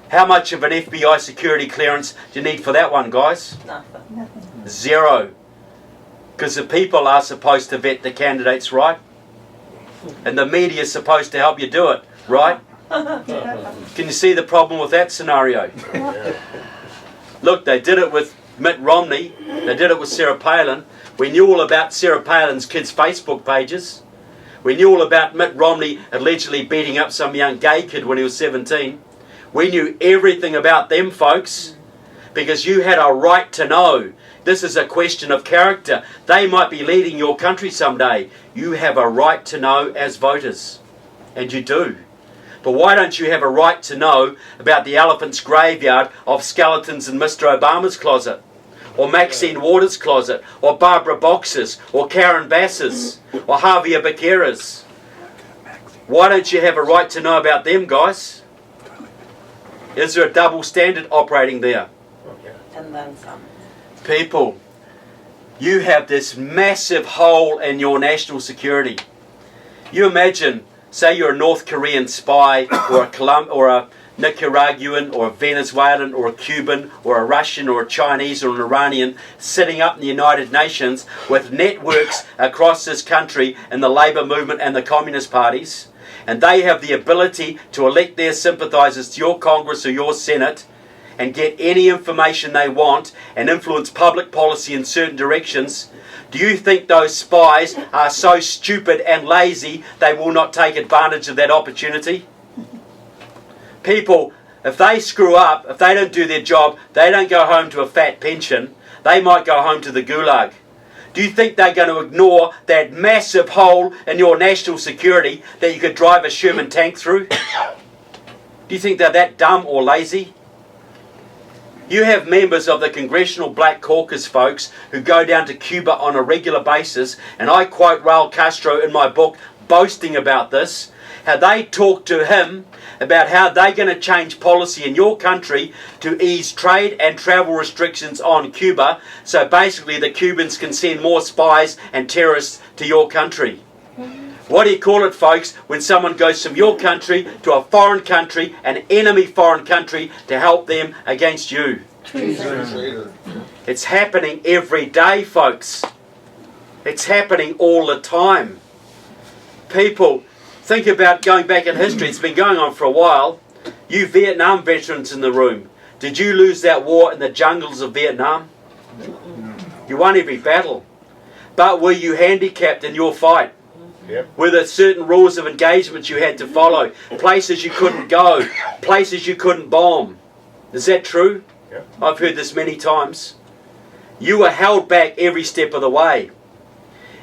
How much of an FBI security clearance do you need for that one, guys? Nothing. Zero. Because the people are supposed to vet the candidates, right? And the media is supposed to help you do it, right? Can you see the problem with that scenario? Look, they did it with Mitt Romney. They did it with Sarah Palin. We knew all about Sarah Palin's kids' Facebook pages. We knew all about Mitt Romney allegedly beating up some young gay kid when he was 17. We knew everything about them, folks, because you had a right to know. This is a question of character. They might be leading your country someday. You have a right to know as voters. And you do. But why don't you have a right to know about the elephant's graveyard of skeletons in Mr. Obama's closet? Or Maxine Waters' closet? Or Barbara Box's? Or Karen Bass's? Or Javier Becerra's? Why don't you have a right to know about them, guys? Is there a double standard operating there? And then some. People, you have this massive hole in your national security. You imagine, say you're a North Korean spy or a Nicaraguan or a Venezuelan or a Cuban or a Russian or a Chinese or an Iranian sitting up in the United Nations with networks across this country in the Labour movement and the Communist parties, and they have the ability to elect their sympathisers to your Congress or your Senate and get any information they want and influence public policy in certain directions. Do you think those spies are so stupid and lazy they will not take advantage of that opportunity? People, if they screw up, if they don't do their job, they don't go home to a fat pension. They might go home to the gulag. Do you think they're going to ignore that massive hole in your national security that you could drive a Sherman tank through? Do you think they're that dumb or lazy? You have members of the Congressional Black Caucus, folks, who go down to Cuba on a regular basis, and I quote Raul Castro in my book, boasting about this, how they talk to him about how they're going to change policy in your country to ease trade and travel restrictions on Cuba, so basically the Cubans can send more spies and terrorists to your country. What do you call it, folks, when someone goes from your country to a foreign country, an enemy foreign country, to help them against you? Traitor. It's happening every day, folks. It's happening all the time. People, think about going back in history. It's been going on for a while. You Vietnam veterans in the room, did you lose that war in the jungles of Vietnam? You won every battle. But were you handicapped in your fight? Yep. Were there certain rules of engagement you had to follow? Places you couldn't go, places you couldn't bomb. Is that true? Yep. I've heard this many times. You were held back every step of the way.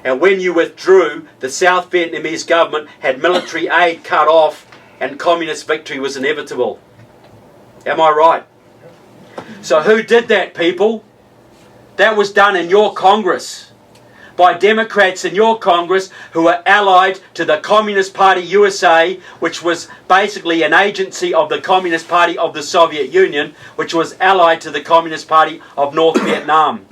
And when you withdrew, the South Vietnamese government had military aid cut off and communist victory was inevitable. Am I right? So who did that, people? That was done in your Congress, by Democrats in your Congress who are allied to the Communist Party USA, which was basically an agency of the Communist Party of the Soviet Union, which was allied to the Communist Party of North Vietnam.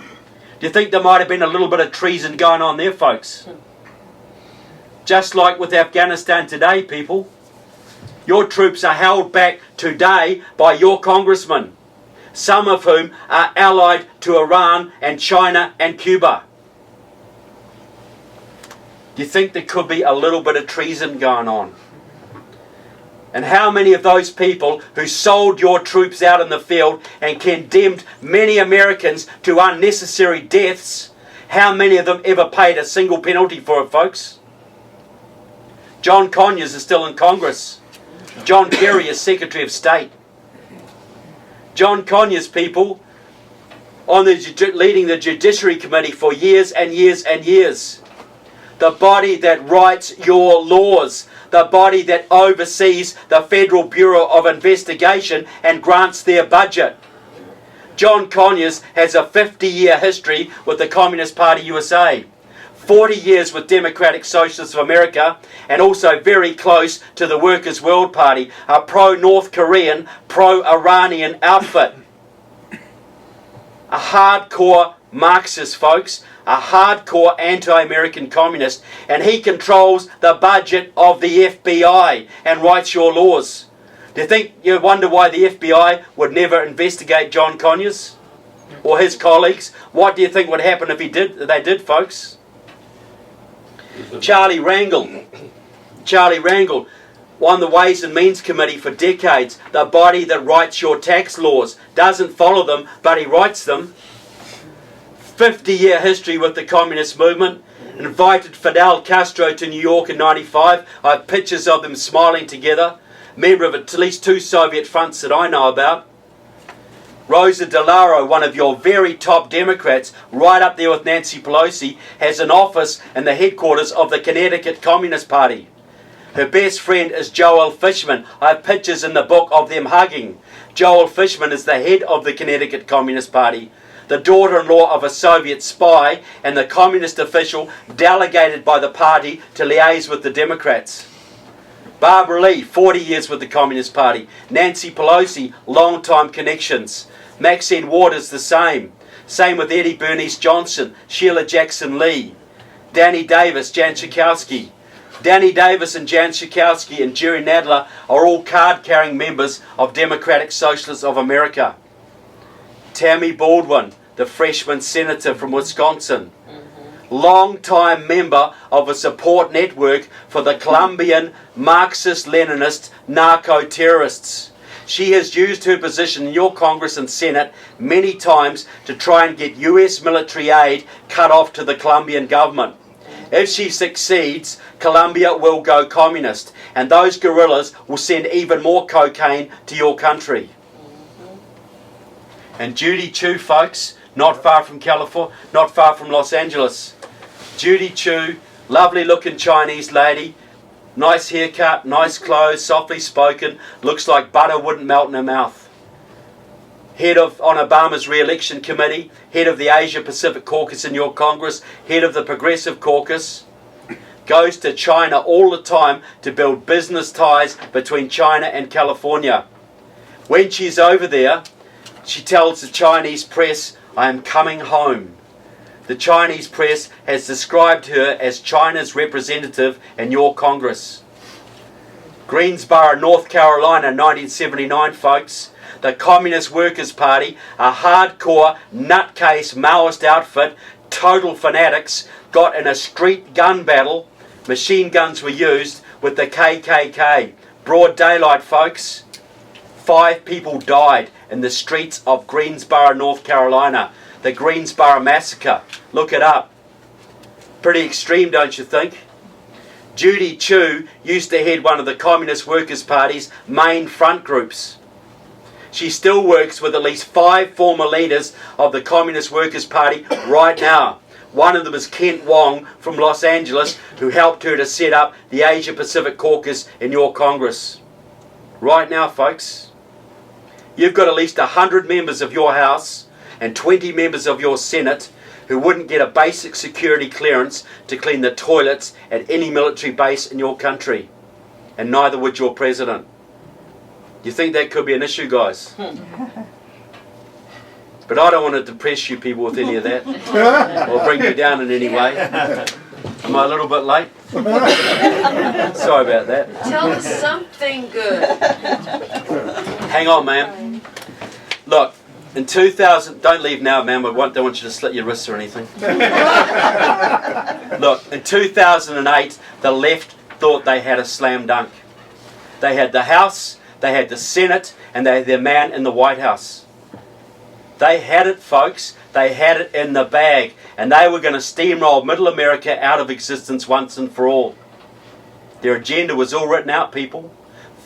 Do you think there might have been a little bit of treason going on there, folks? Just like with Afghanistan today, people. Your troops are held back today by your congressmen, some of whom are allied to Iran and China and Cuba. Do you think there could be a little bit of treason going on? And how many of those people who sold your troops out in the field and condemned many Americans to unnecessary deaths, how many of them ever paid a single penalty for it, folks? John Conyers is still in Congress. John Kerry is Secretary of State. John Conyers, people, leading the Judiciary Committee for years and years and years. The body that writes your laws, the body that oversees the Federal Bureau of Investigation and grants their budget. John Conyers has a 50-year history with the Communist Party USA, 40 years with Democratic Socialists of America, and also very close to the Workers' World Party, a pro-North Korean, pro-Iranian outfit. A hardcore Marxist, folks, a hardcore anti-American communist, and he controls the budget of the FBI and writes your laws. Do you wonder why the FBI would never investigate John Conyers or his colleagues? What do you think would happen if they did, folks? Charlie Rangel won the Ways and Means Committee for decades, the body that writes your tax laws, doesn't follow them, but he writes them. 50-year history with the communist movement. Invited Fidel Castro to New York in '95. I have pictures of them smiling together. Member of at least 2 Soviet fronts that I know about. Rosa DeLauro, one of your very top Democrats, right up there with Nancy Pelosi, has an office in the headquarters of the Connecticut Communist Party. Her best friend is Joel Fishman. I have pictures in the book of them hugging. Joel Fishman is the head of the Connecticut Communist Party, the daughter-in-law of a Soviet spy and the communist official delegated by the party to liaise with the Democrats. Barbara Lee, 40 years with the Communist Party. Nancy Pelosi, long-time connections. Maxine Waters, the same. Same with Eddie Bernice Johnson, Sheila Jackson Lee. Danny Davis, Jan Schakowsky. Danny Davis and Jan Schakowsky and Jerry Nadler are all card-carrying members of Democratic Socialists of America. Tammy Baldwin, the freshman senator from Wisconsin, long-time member of a support network for the Colombian Marxist-Leninist narco-terrorists. She has used her position in your Congress and Senate many times to try and get US military aid cut off to the Colombian government. If she succeeds, Colombia will go communist, and those guerrillas will send even more cocaine to your country. And Judy Chu, folks, not far from California, not far from Los Angeles. Judy Chu, lovely looking Chinese lady, Nice haircut, nice clothes, softly spoken, looks like butter wouldn't melt in her mouth. On Obama's re-election committee, head of the Asia Pacific Caucus in your Congress, head of the Progressive Caucus, goes to China all the time to build business ties between China and California. When she's over there, she tells the Chinese press, "I am coming home." The Chinese press has described her as China's representative in your Congress. Greensboro, North Carolina, 1979, folks. The Communist Workers' Party, a hardcore, nutcase Maoist outfit, total fanatics, got in a street gun battle. Machine guns were used with the KKK. Broad daylight, folks. 5 people died in the streets of Greensboro, North Carolina. The Greensboro Massacre. Look it up. Pretty extreme, don't you think? Judy Chu used to head one of the Communist Workers' Party's main front groups. She still works with at least 5 former leaders of the Communist Workers' Party right now. One of them is Kent Wong from Los Angeles, who helped her to set up the Asia Pacific Caucus in your Congress. Right now, folks, you've got at least 100 members of your House and 20 members of your Senate who wouldn't get a basic security clearance to clean the toilets at any military base in your country. And neither would your president. You think that could be an issue, guys? But I don't want to depress you people with any of that or bring you down in any way. Am I a little bit late? Sorry about that. Tell us something good. Hang on, man. Look, in 2000, don't leave now, man. I don't want you to slit your wrists or anything. Look, in 2008, the left thought they had a slam dunk. They had the House, they had the Senate, and they had their man in the White House. They had it, folks. They had it in the bag. And they were going to steamroll Middle America out of existence once and for all. Their agenda was all written out, people.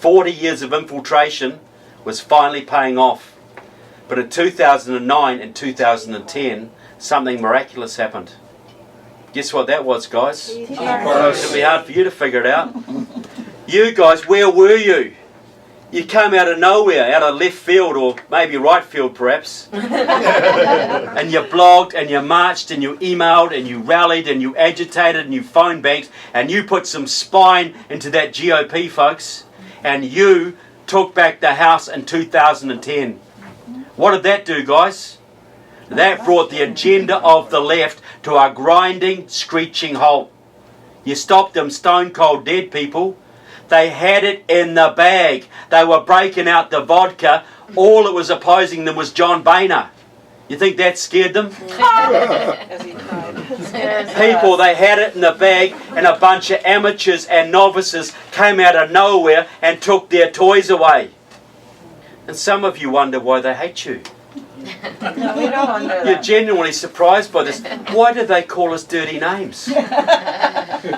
40 years of infiltration was finally paying off. But in 2009 and 2010, something miraculous happened. Guess what that was, guys? It'll be hard for you to figure it out. You guys, where were you? You came out of nowhere, out of left field, or maybe right field perhaps. And you blogged, and you marched, and you emailed, and you rallied, and you agitated, and you phone banked, and you put some spine into that GOP, folks. And you took back the House in 2010. What did that do, guys? That brought the agenda of the left to a grinding, screeching halt. You stopped them stone cold dead, people. They had it in the bag. They were breaking out the vodka. All that was opposing them was John Boehner. You think that scared them? People, they had it in the bag, and a bunch of amateurs and novices came out of nowhere and took their toys away. And some of you wonder why they hate you. No, we don't wonder that. You're genuinely surprised by this. Why did they call us dirty names?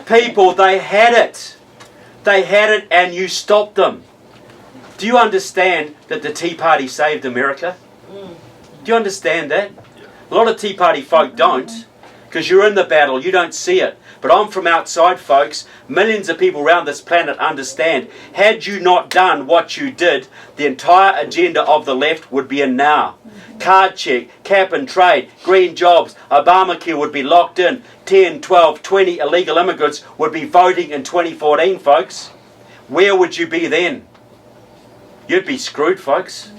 People, they had it. They had it, and you stopped them. Do you understand that the Tea Party saved America? Do you understand that? A lot of Tea Party folk don't, because you're in the battle, you don't see it. But I'm from outside, folks. Millions of people around this planet understand. Had you not done what you did, the entire agenda of the left would be in now. Card check, cap and trade, green jobs, Obamacare would be locked in. 10, 12, 20 illegal immigrants would be voting in 2014, folks. Where would you be then? You'd be screwed, folks.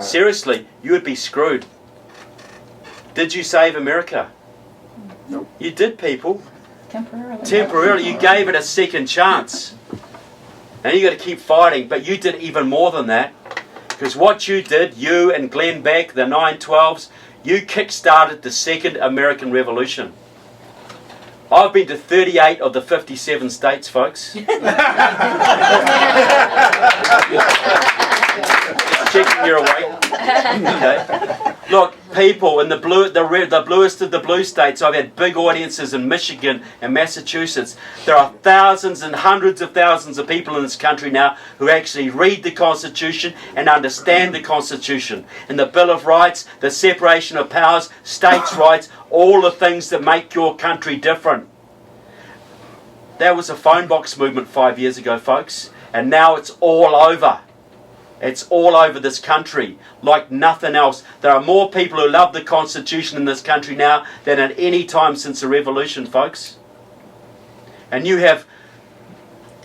Seriously, you would be screwed. Did you save America? Nope. You did, people. Temporarily. Temporarily, you gave it a second chance. And you got to keep fighting, but you did even more than that. Because what you did, you and Glenn Beck, the 912s, you kick-started the second American Revolution. I've been to 38 of the 57 states, folks. Checking you're awake. Okay. Look, people in the bluest of the blue states, I've had big audiences in Michigan and Massachusetts. There are thousands and hundreds of thousands of people in this country now who actually read the Constitution and understand the Constitution. And the Bill of Rights, the separation of powers, states' rights, all the things that make your country different. That was a phone box movement 5 years ago, folks. And now it's all over. It's all over this country like nothing else. There are more people who love the Constitution in this country now than at any time since the Revolution, folks. And you have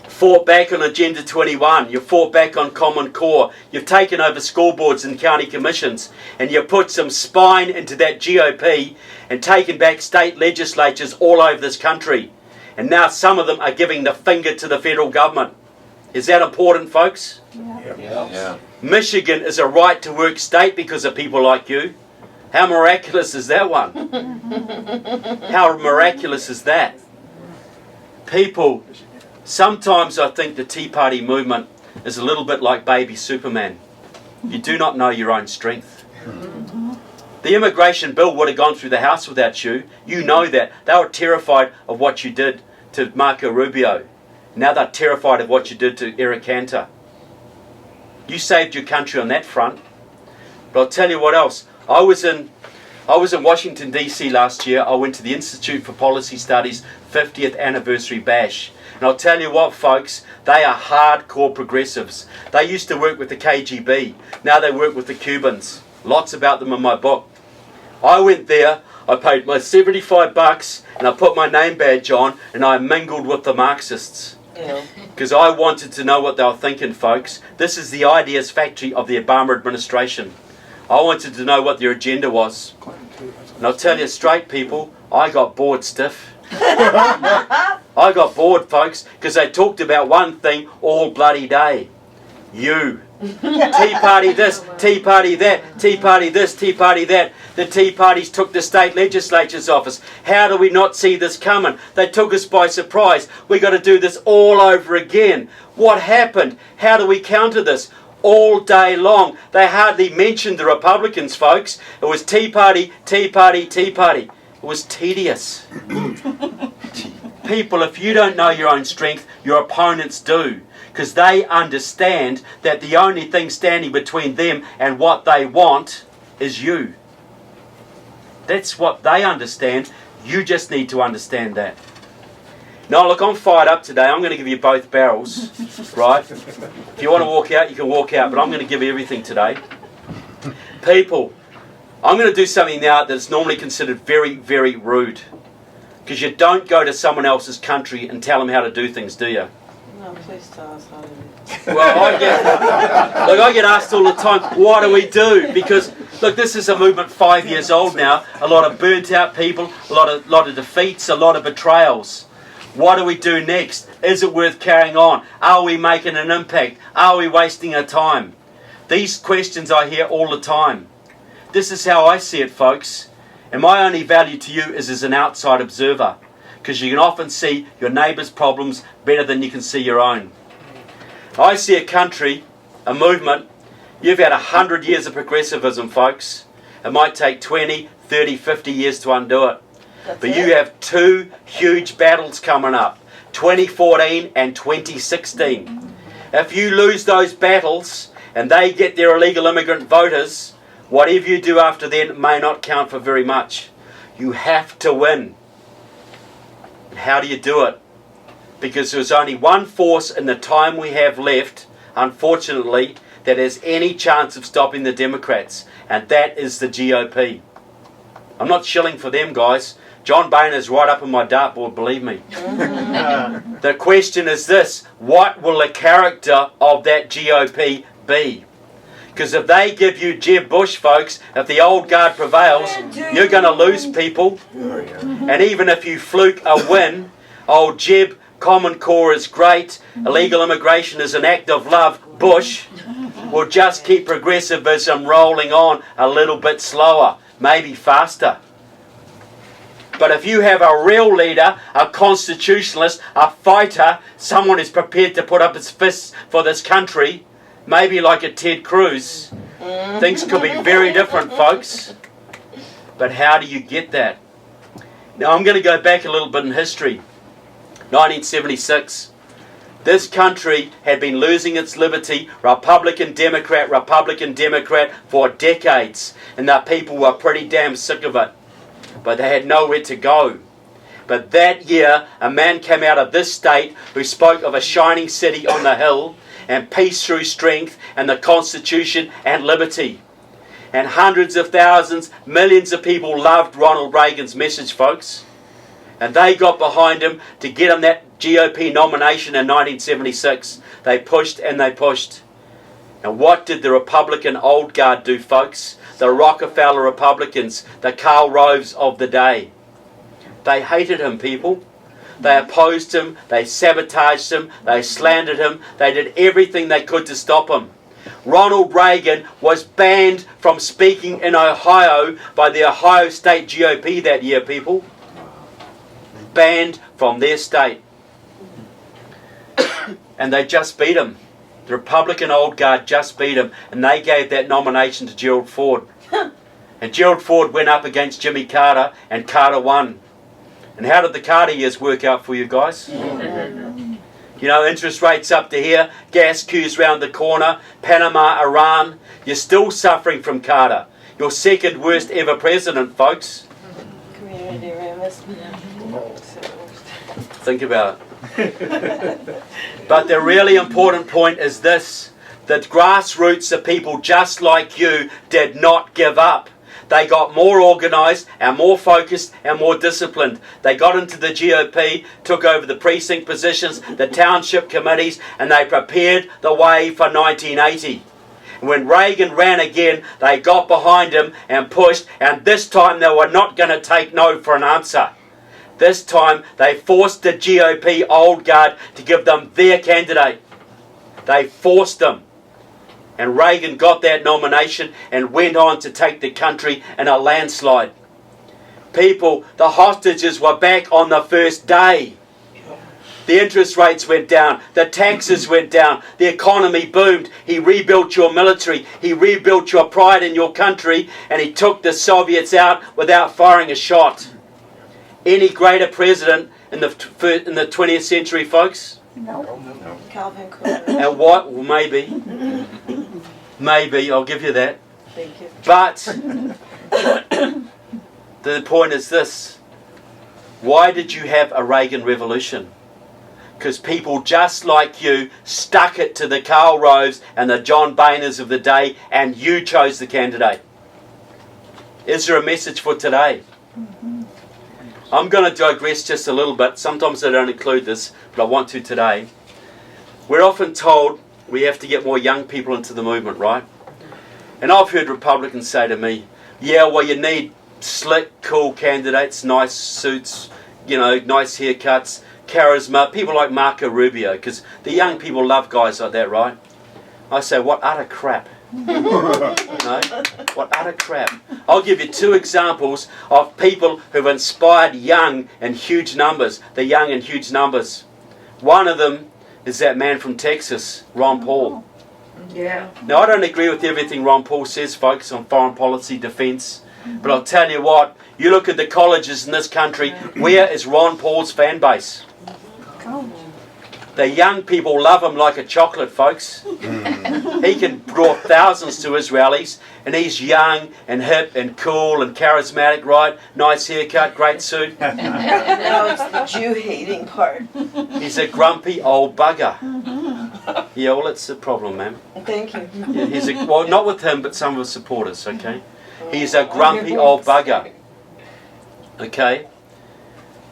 fought back on Agenda 21. You've fought back on Common Core. You've taken over school boards and county commissions. And you've put some spine into that GOP and taken back state legislatures all over this country. And now some of them are giving the finger to the federal government. Is that important, folks? Yeah. Michigan is a right-to-work state because of people like you. How miraculous is that one? How miraculous is that? People, sometimes I think the Tea Party movement is a little bit like baby Superman. You do not know your own strength. The immigration bill would have gone through the House without you. You know that. They were terrified of what you did to Marco Rubio. Now they're terrified of what you did to Eric Cantor. You saved your country on that front. But I'll tell you what else. I was in Washington, D.C. last year. I went to the Institute for Policy Studies 50th anniversary bash. And I'll tell you what, folks, they are hardcore progressives. They used to work with the KGB. Now they work with the Cubans. Lots about them in my book. I went there, I paid my $75 and I put my name badge on and I mingled with the Marxists. Because I wanted to know what they were thinking, folks. This is the ideas factory of the Obama administration. I wanted to know what their agenda was. And I'll tell you straight, people, I got bored stiff. I got bored, folks, because they talked about one thing all bloody day. You. Tea Party this, Tea Party that, Tea Party this, Tea Party that. The Tea Parties took the state legislature's office. How do we not see this coming? They took us by surprise. We got to do this all over again. What happened? How do we counter this? All day long. They hardly mentioned the Republicans, folks. It was Tea Party, Tea Party, Tea Party. It was tedious. People, if you don't know your own strength, your opponents do. Because they understand that the only thing standing between them and what they want is you. That's what they understand. You just need to understand that. Now, look, I'm fired up today. I'm going to give you both barrels, right? If you want to walk out, you can walk out, but I'm going to give you everything today. People, I'm going to do something now that's normally considered very, very rude. Because you don't go to someone else's country and tell them how to do things, do you? No, please tell us how to do it. Well, I get asked all the time, what do we do? Because, look, this is a movement 5 years old now. A lot of burnt out people, a lot of defeats, a lot of betrayals. What do we do next? Is it worth carrying on? Are we making an impact? Are we wasting our time? These questions I hear all the time. This is how I see it, folks. And my only value to you is as an outside observer. Because you can often see your neighbour's problems better than you can see your own. I see a country, a movement. You've had 100 years of progressivism, folks. It might take 20, 30, 50 years to undo it. But you have two huge battles coming up, 2014 and 2016. If you lose those battles and they get their illegal immigrant voters, whatever you do after then may not count for very much. You have to win. And how do you do it? Because there's only one force in the time we have left, unfortunately, that has any chance of stopping the Democrats, and that is the GOP. I'm not shilling for them, guys. John Boehner's right up on my dartboard, believe me. The question is this: what will the character of that GOP be? Because if they give you Jeb Bush, folks, if the old guard prevails, you're going to lose people. And even if you fluke a win, old Jeb, Common Core is great, illegal immigration is an act of love, Bush will just keep progressivism rolling on a little bit slower, maybe faster. But if you have a real leader, a constitutionalist, a fighter, someone who's prepared to put up his fists for this country, maybe like a Ted Cruz, things could be very different, folks. But how do you get that? Now, I'm going to go back a little bit in history. 1976. This country had been losing its liberty, Republican, Democrat, for decades. And the people were pretty damn sick of it. But they had nowhere to go. But that year, a man came out of this state who spoke of a shining city on the hill, and peace through strength, and the Constitution and liberty. And hundreds of thousands, millions of people loved Ronald Reagan's message, folks. And they got behind him to get him that GOP nomination in 1976. They pushed and they pushed. And what did the Republican old guard do, folks? The Rockefeller Republicans, the Karl Roves of the day. They hated him, people. They opposed him, they sabotaged him, they slandered him, they did everything they could to stop him. Ronald Reagan was banned from speaking in Ohio by the Ohio State GOP that year, people. Banned from their state. And they just beat him. The Republican old guard just beat him, and they gave that nomination to Gerald Ford. And Gerald Ford went up against Jimmy Carter, and Carter won. And how did the Carter years work out for you guys? You know, interest rates up to here, gas queues round the corner, Panama, Iran. You're still suffering from Carter. Your second worst ever president, folks. Community remiss. Think about it. But the really important point is this. The grassroots of people just like you did not give up. They got more organised and more focused and more disciplined. They got into the GOP, took over the precinct positions, the township committees, and they prepared the way for 1980. And when Reagan ran again, they got behind him and pushed, and this time they were not going to take no for an answer. This time they forced the GOP old guard to give them their candidate. They forced them. And Reagan got that nomination and went on to take the country in a landslide. People, the hostages were back on the first day. The interest rates went down. The taxes went down. The economy boomed. He rebuilt your military. He rebuilt your pride in your country. And he took the Soviets out without firing a shot. Any greater president in the 20th century, folks? No. Calvin Coolidge. And what? Well, maybe. Maybe, I'll give you that. Thank you. But the point is this. Why did you have a Reagan revolution? Because people just like you stuck it to the Karl Roves and the John Boehners of the day, and you chose the candidate. Is there a message for today? I'm going to digress just a little bit. Sometimes I don't include this, but I want to today. We're often told we have to get more young people into the movement, right? And I've heard Republicans say to me, yeah, well, you need slick, cool candidates, nice suits, you know, nice haircuts, charisma, people like Marco Rubio, because the young people love guys like that, right? I say, what utter crap. No? What utter crap. I'll give you two examples of people who've inspired young in huge numbers. The young in huge numbers. One of them is that man from Texas, Ron Paul. Yeah. Now, I don't agree with everything Ron Paul says, folks, on foreign policy, defence. But I'll tell you what, you look at the colleges in this country, where is Ron Paul's fan base? The young people love him like a chocolate, folks. He can draw thousands to his rallies, and he's young and hip and cool and charismatic, right? Nice haircut, great suit. No, it's the Jew-hating part. He's a grumpy old bugger. Yeah, well, that's the problem, ma'am. Thank you. Yeah, well, not with him, but some of his supporters, okay? He's a grumpy old bugger. Okay?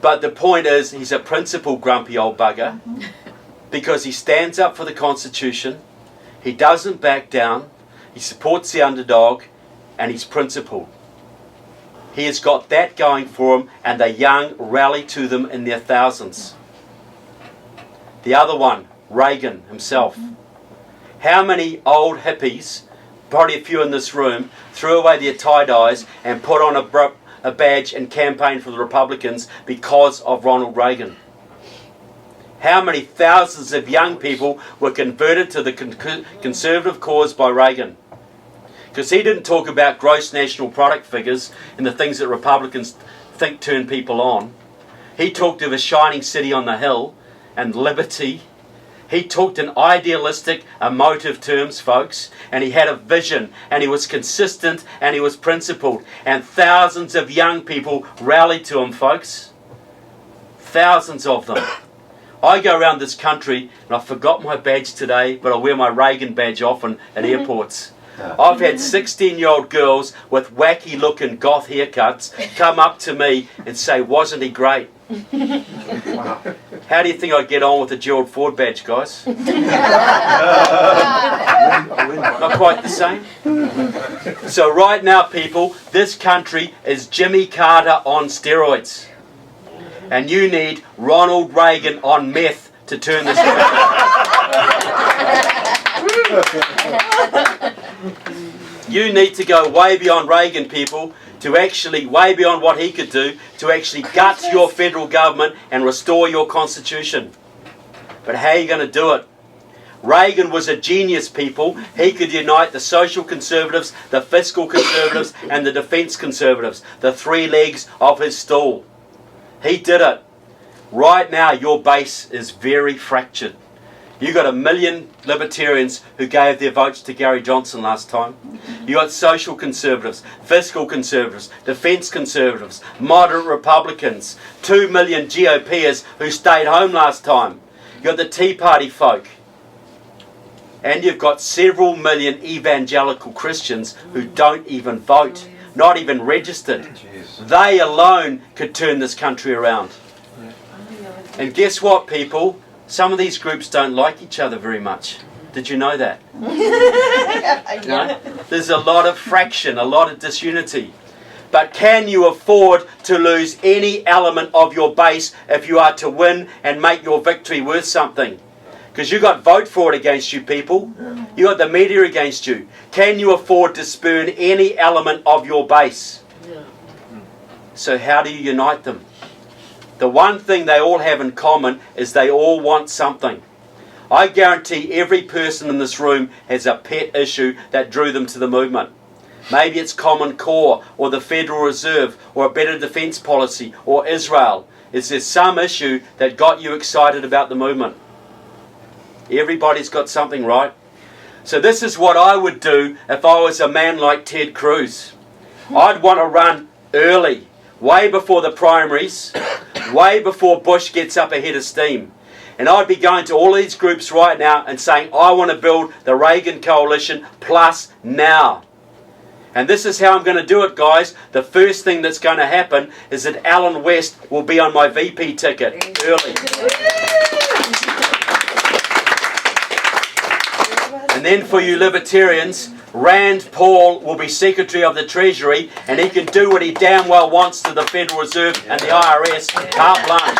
But the point is, he's a principled grumpy old bugger because he stands up for the Constitution, he doesn't back down, he supports the underdog, and he's principled. He has got that going for him, and the young rally to them in their thousands. The other one, Reagan himself. How many old hippies, probably a few in this room, threw away their tie-dyes and put on a badge and campaigned for the Republicans because of Ronald Reagan? How many thousands of young people were converted to the conservative cause by Reagan? Because he didn't talk about gross national product figures and the things that Republicans think turn people on. He talked of a shining city on the hill and liberty. He talked in idealistic, emotive terms, folks, and he had a vision, and he was consistent, and he was principled, and thousands of young people rallied to him, folks. Thousands of them. I go around this country, and I forgot my badge today, but I wear my Reagan badge often at airports. I've had 16-year-old girls with wacky-looking goth haircuts come up to me and say, "Wasn't he great?" Wow. How do you think I get on with the Gerald Ford badge, guys? Not quite the same. So right now, people, this country is Jimmy Carter on steroids. And you need Ronald Reagan on meth to turn this around. You need to go way beyond Reagan, people, to actually, way beyond what he could do, to actually gut your federal government and restore your constitution. But how are you going to do it? Reagan was a genius, people. He could unite the social conservatives, the fiscal conservatives, and the defence conservatives, the three legs of his stool. He did it. Right now, your base is very fractured. You got 1 million libertarians who gave their votes to Gary Johnson last time. You got social conservatives, fiscal conservatives, defence conservatives, moderate Republicans, 2 million GOPers who stayed home last time. You got the Tea Party folk. And you've got several million evangelical Christians who don't even vote, not even registered. They alone could turn this country around. And guess what, people? Some of these groups don't like each other very much. Did you know that? No? There's a lot of fraction, a lot of disunity. But can you afford to lose any element of your base if you are to win and make your victory worth something? Because you got vote fraud against you, people. You got the media against you. Can you afford to spurn any element of your base? So how do you unite them? The one thing they all have in common is they all want something. I guarantee every person in this room has a pet issue that drew them to the movement. Maybe it's Common Core, or the Federal Reserve, or a better defence policy, or Israel. Is there some issue that got you excited about the movement? Everybody's got something, right? So this is what I would do if I was a man like Ted Cruz. I'd want to run early, way before the primaries, way before Bush gets up ahead of steam. And I'd be going to all these groups right now and saying, I want to build the Reagan Coalition plus now. And this is how I'm going to do it, guys. The first thing that's going to happen is that Alan West will be on my VP ticket early. And then for you libertarians, Rand Paul will be Secretary of the Treasury, and he can do what he damn well wants to the Federal Reserve and the IRS, carte blanche.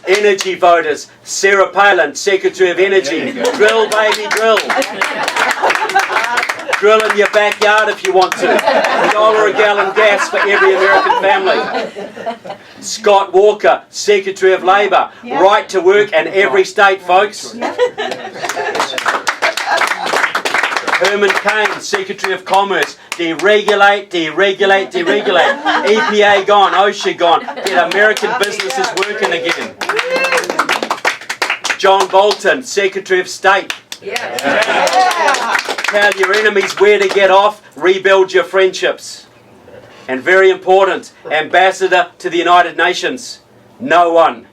Energy voters, Sarah Palin, Secretary of Energy. Drill, baby, drill. Drill in your backyard if you want to. $1 a gallon gas for every American family. Scott Walker, Secretary of Labour. Right to work in every state, folks. Herman Cain, Secretary of Commerce. Deregulate, deregulate, deregulate. EPA gone, OSHA gone. Get American businesses working again. John Bolton, Secretary of State. Tell your enemies where to get off, rebuild your friendships. And very important, Ambassador to the United Nations. No one.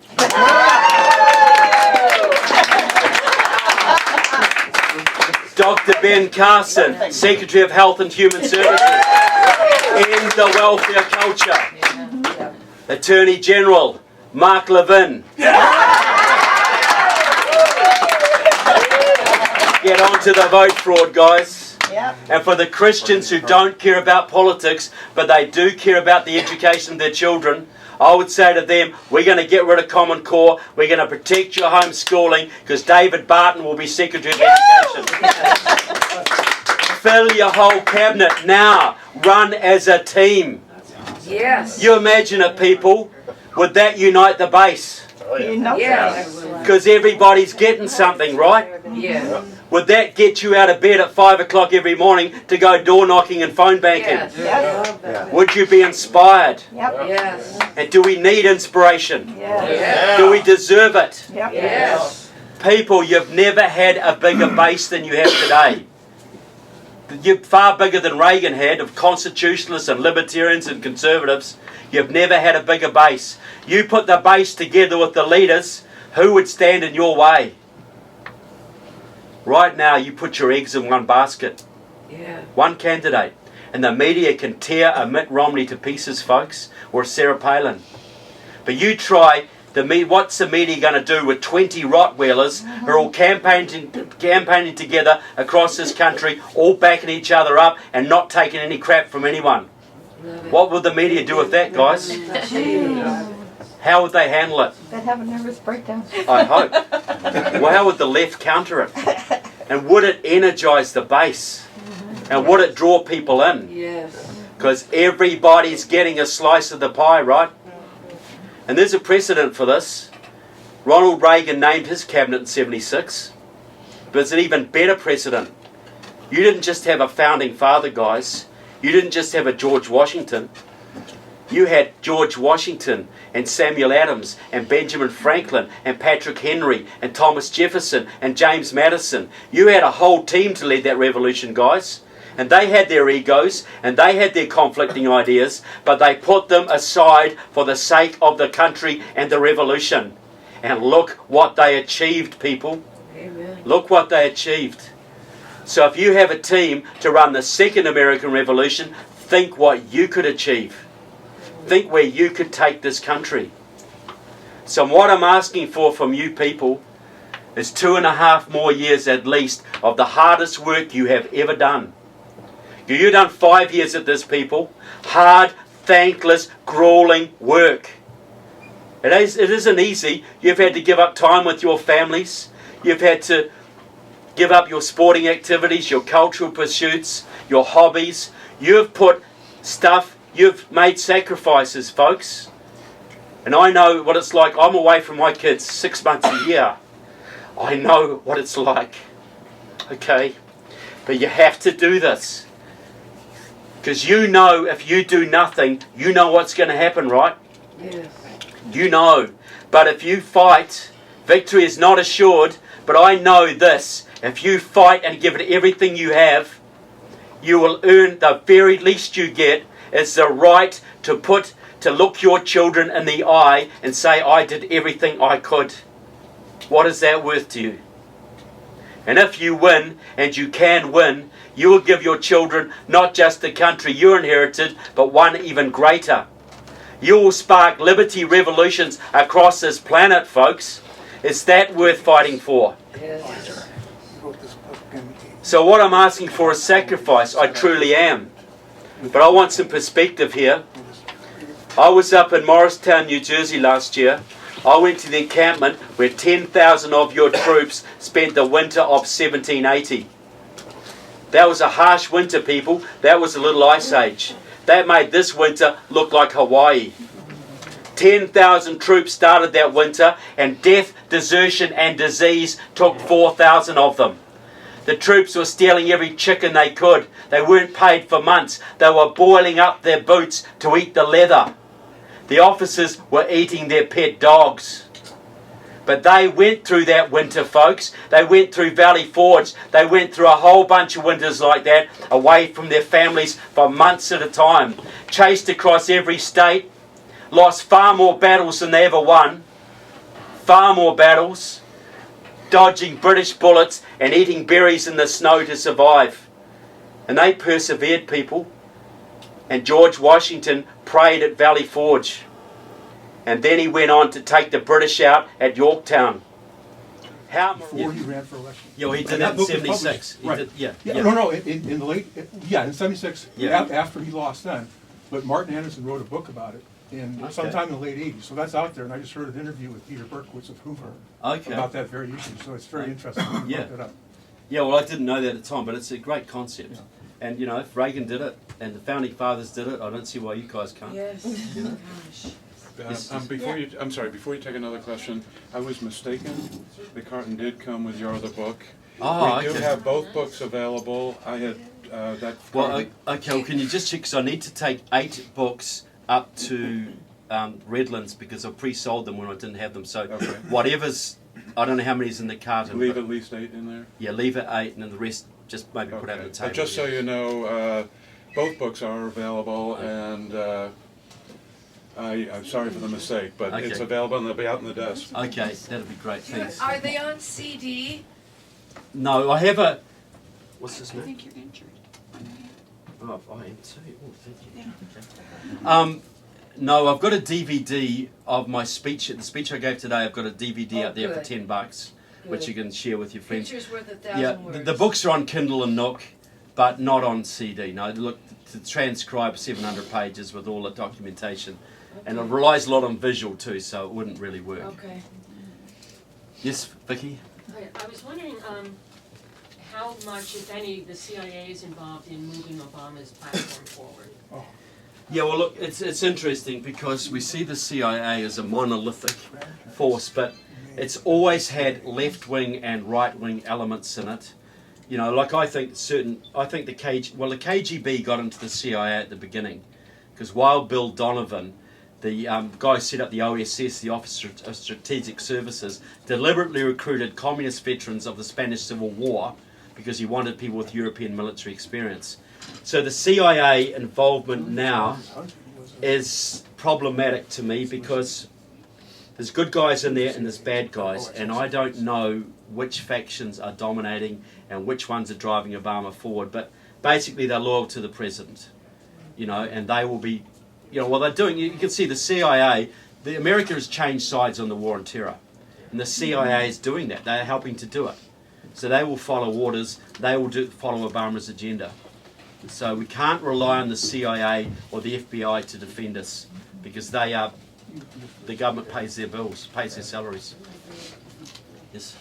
Dr. Ben Carson, Secretary of Health and Human Services. End the welfare culture. Attorney General, Mark Levin. Get on to the vote fraud, guys. And for the Christians who don't care about politics, but they do care about the education of their children, I would say to them, we're going to get rid of Common Core, we're going to protect your homeschooling, because David Barton will be Secretary of Education. Fill your whole cabinet now. Run as a team. Yes. You imagine it, people. Would that unite the base? Yes. Because everybody's getting something, right? Yeah. Would that get you out of bed at 5 o'clock every morning to go door knocking and phone banking? Yes. Would you be inspired? Yes. And do we need inspiration? Yes. Do we deserve it? Yes. People, you've never had a bigger base than you have today. You're far bigger than Reagan had, of constitutionalists and libertarians and conservatives. You've never had a bigger base. You put the base together with the leaders, who would stand in your way? Right now, you put your eggs in one basket. Yeah. One candidate. And the media can tear a Mitt Romney to pieces, folks, or a Sarah Palin. But you try, what's the media going to do with 20 Rottweilers who are all campaigning together across this country, all backing each other up and not taking any crap from anyone? What will the media do with that, guys? How would they handle it? They'd have a nervous breakdown. I hope. Well, how would the left counter it? And would it energise the base? And would it draw people in? Yes. Because everybody's getting a slice of the pie, right? And there's a precedent for this. Ronald Reagan named his cabinet in '76. But it's an even better precedent. You didn't just have a founding father, guys. You didn't just have a George Washington. You had George Washington and Samuel Adams and Benjamin Franklin and Patrick Henry and Thomas Jefferson and James Madison. You had a whole team to lead that revolution, guys. And they had their egos and they had their conflicting ideas, but they put them aside for the sake of the country and the revolution. And look what they achieved, people. Amen. Look what they achieved. So if you have a team to run the second American Revolution, think what you could achieve. Think where you could take this country. So what I'm asking for from you people is 2.5 more years at least of the hardest work you have ever done. You've done 5 years at this, people. Hard, thankless, grueling work. It isn't easy. You've had to give up time with your families. You've had to give up your sporting activities, your cultural pursuits, your hobbies. You've put stuff, you've made sacrifices, folks. And I know what it's like. I'm away from my kids 6 months a year. I know what it's like. Okay? But you have to do this. Because you know if you do nothing, you know what's going to happen, right? Yes. You know. But if you fight, victory is not assured. But I know this. If you fight and give it everything you have, you will earn the very least you get. It's the right to look your children in the eye and say, I did everything I could. What is that worth to you? And if you win, and you can win, you will give your children not just the country you inherited, but one even greater. You will spark liberty revolutions across this planet, folks. Is that worth fighting for? Yes. So what I'm asking for is sacrifice. I truly am. But I want some perspective here. I was up in Morristown, New Jersey last year. I went to the encampment where 10,000 of your troops spent the winter of 1780. That was a harsh winter, people. That was a little ice age. That made this winter look like Hawaii. 10,000 troops started that winter, and death, desertion and disease took 4,000 of them. The troops were stealing every chicken they could. They weren't paid for months. They were boiling up their boots to eat the leather. The officers were eating their pet dogs. But they went through that winter, folks. They went through Valley Forge. They went through a whole bunch of winters like that, away from their families for months at a time. Chased across every state. Lost far more battles than they ever won. Far more battles. Dodging British bullets and eating berries in the snow to survive. And they persevered, people. And George Washington prayed at Valley Forge. And then he went on to take the British out at Yorktown. How? Before he ran for election. Yeah, well, he did And that that in book was 76. published. He Right. did, Yeah, no, in the late, in 76, Yeah. after he lost then. But Martin Anderson wrote a book about it sometime in the late 80s. So that's out there, and I just heard an interview with Peter Berkowitz of Hoover Okay. about that very issue. So it's very interesting. Yeah. Look that up. Yeah, well, I didn't know that at the time, but it's a great concept. Yeah. And, you know, if Reagan did it and the Founding Fathers did it, I don't see why you guys can't. Yes. You know? Before you take another question, I was mistaken. The carton did come with your other book. Oh, We do okay. have both books available. I had that. Well, carton- okay, well, can you just check, because I need to take 8 books up to Redlands because I pre-sold them when I didn't have them. So Okay. whatever's, I don't know how many's in the carton. Leave but at least 8 in there. yeah, leave it 8 and then the rest just maybe put it on the Okay. table. But just so yeah. you know, both books are available, and I'm sorry for the mistake, but it's Okay. available and they'll be out on the desk. Okay, that'd be great. Thanks. Are they on CD? No, I have a. What's this I name? think you're injured. Oh, I am too. Oh, thank you. Okay. No, I've got a DVD of my speech. The speech I gave today, I've got a DVD Oh, out there good. for $10, which you can share with your friends. Picture's worth 1,000 Yeah, words. the books are on Kindle and Nook, but not on CD. No, look, to transcribe 700 pages with all the documentation, and it relies a lot on visual too, so it wouldn't really work. Okay. Yes, Vicky. I was wondering how much, if any, the CIA is involved in moving Obama's platform forward. Yeah, well, look, it's interesting because we see the CIA as a monolithic force, but it's always had left-wing and right-wing elements in it. You know, like I think the KGB got into the CIA at the beginning, because while Bill Donovan, the guy who set up the OSS, the Office of Strategic Services, deliberately recruited communist veterans of the Spanish Civil War because he wanted people with European military experience. So the CIA involvement now is problematic to me because there's good guys in there and there's bad guys, and I don't know which factions are dominating and which ones are driving Obama forward. But basically they're loyal to the president, you know, and they will be, you know, what they're doing. You can see the CIA, America has changed sides on the war on terror, and the CIA is doing that. They are helping to do it. So they will follow orders. They will follow Obama's agenda. So we can't rely on the CIA or the FBI to defend us because they are, the government pays their bills, pays their salaries. Yes.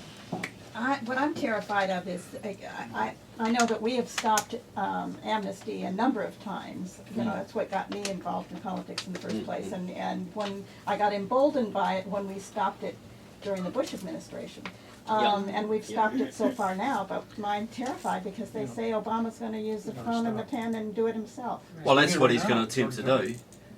What I'm terrified of is, I know that we have stopped amnesty a number of times. You know, that's what got me involved in politics in the first place. And when I got emboldened by it when we stopped it during the Bush administration. And we've stopped it so far now, but I'm terrified because they say Obama's going to use the phone and the pen and do it himself. Well, that's what he's going to attempt to do.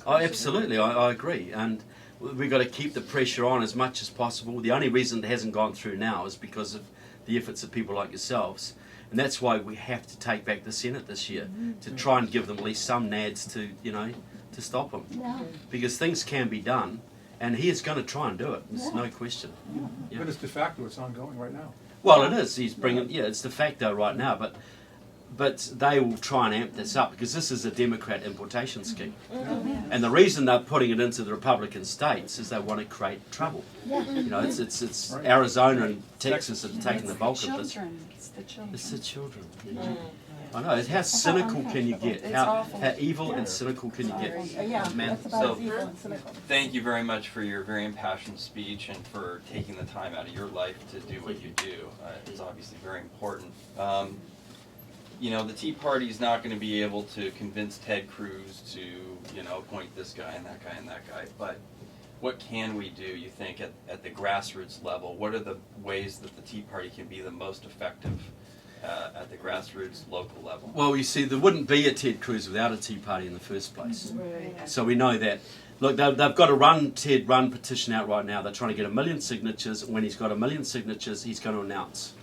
Oh, absolutely, I agree. And we've got to keep the pressure on as much as possible. The only reason it hasn't gone through now is because of the efforts of people like yourselves. And that's why we have to take back the Senate this year, to try and give them at least some nads to, you know, to stop him. Yeah. Because things can be done, and he is going to try and do it. There's no question. Yeah. But it's de facto, it's ongoing right now. Well, it is. He's bringing, it's de facto right now, but they will try and amp this up because this is a Democrat importation scheme. And the reason they're putting it into the Republican states is they want to create trouble. You know, it's Arizona and Texas that are taking the bulk of this. It's the children. It's the children. I know. How cynical can you get? How evil and cynical can you get? Yeah, Man, that's about as evil and cynical. Thank you very much for your very impassioned speech and for taking the time out of your life to do what you do. It's obviously very important. You know, the Tea Party is not going to be able to convince Ted Cruz to, you know, appoint this guy and that guy and that guy. But what can we do, you think, at the grassroots level? What are the ways that the Tea Party can be the most effective at the grassroots local level? Well, you see, there wouldn't be a Ted Cruz without a Tea Party in the first place. Right. So we know that. Look, they've got a Ted Run petition out right now. They're trying to get 1 million signatures. When he's got 1 million signatures, he's going to announce,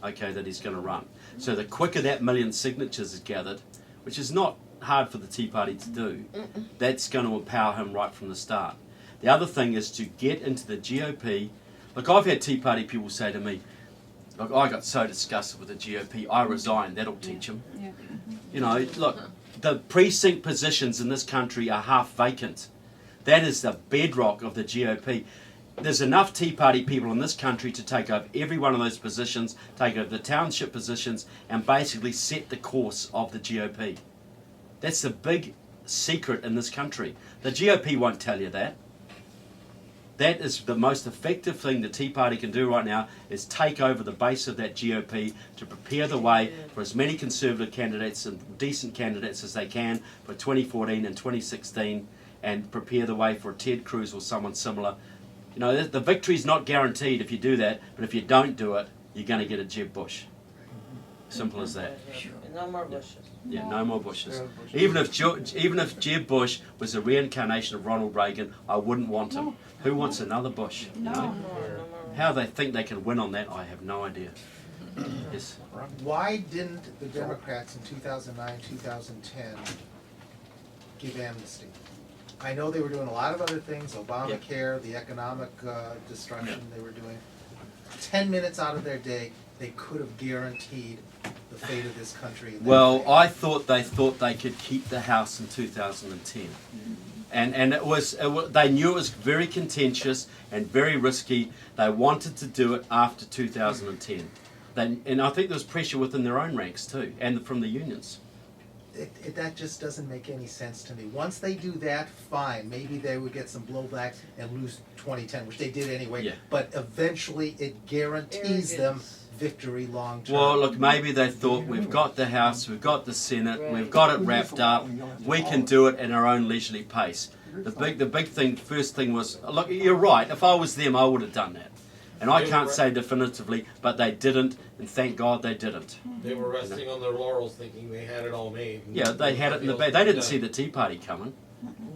okay, that he's going to run. So the quicker that 1 million signatures is gathered, which is not hard for the Tea Party to do, that's going to empower him right from the start. The other thing is to get into the GOP. Look, I've had Tea Party people say to me, look, I got so disgusted with the GOP, I resigned, that'll teach him. Yeah. You know, look, the precinct positions in this country are half vacant. That is the bedrock of the GOP. There's enough Tea Party people in this country to take over every one of those positions, take over the township positions, and basically set the course of the GOP. That's the big secret in this country. The GOP won't tell you that. That is the most effective thing the Tea Party can do right now, is take over the base of that GOP to prepare the way for as many Conservative candidates and decent candidates as they can for 2014 and 2016, and prepare the way for Ted Cruz or someone similar. You know, the victory's not guaranteed if you do that, but if you don't do it, you're going to get a Jeb Bush. Simple as that. No more bushes. Yeah, no more Bushes. Even if Jeb Bush was a reincarnation of Ronald Reagan, I wouldn't want him. Who wants another Bush? You know? How they think they can win on that, I have no idea. Yes. Why didn't the Democrats in 2009, 2010 give amnesty? I know they were doing a lot of other things, Obamacare, the economic destruction they were doing. 10 minutes out of their day, they could have guaranteed the fate of this country. Well, I thought they could keep the House in 2010. And it was they knew it was very contentious and very risky. They wanted to do it after 2010. And I think there was pressure within their own ranks too, and from the unions. That just doesn't make any sense to me. Once they do that, fine. Maybe they would get some blowback and lose 2010, which they did anyway. Yeah. But eventually, it guarantees them victory long term. Well, look, maybe they thought we've got the House, we've got the Senate, we've got it wrapped up. We can do it at our own leisurely pace. The big thing, first thing was, look, you're right. If I was them, I would have done that. And I can't say definitively, but they didn't, and thank God they didn't. They were resting on their laurels, thinking they had it all made. Yeah, they had it in the bag. They didn't see the Tea Party coming.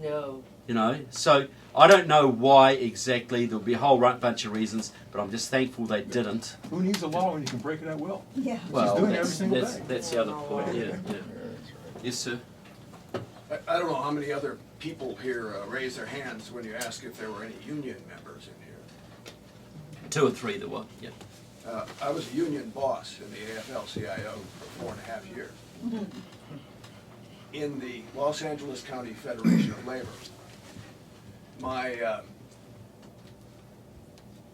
No. You know, so I don't know why exactly. There'll be a whole bunch of reasons, but I'm just thankful they didn't. Who needs a law when you can break it at will? Yeah. Well, doing it every single day. that's the other point. Yeah. Yes, sir. I don't know how many other people here raised their hands when you asked if there were any union members in here. 2 or 3 there were. Yeah. I was a union boss in the AFL-CIO for 4.5 years. In the Los Angeles County Federation of Labor, my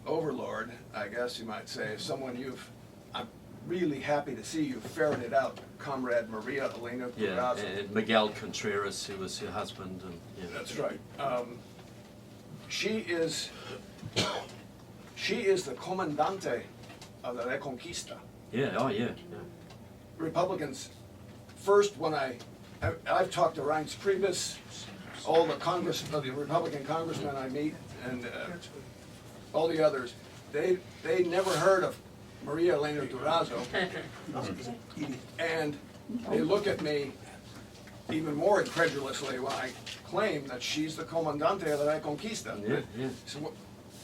overlord, I guess you might say, is someone I'm really happy to see you ferreted out, Comrade Maria Elena Yeah, Durazo. and Miguel Contreras, who was her husband. And, yeah. That's right. She is the comandante of the Reconquista. Yeah, oh yeah. Republicans, first when I've talked to Reince Priebus, all the Republican congressmen I meet, and all the others, they never heard of Maria Elena Durazo, and they look at me even more incredulously when I claim that she's the comandante of the Reconquista. Yeah, yeah. So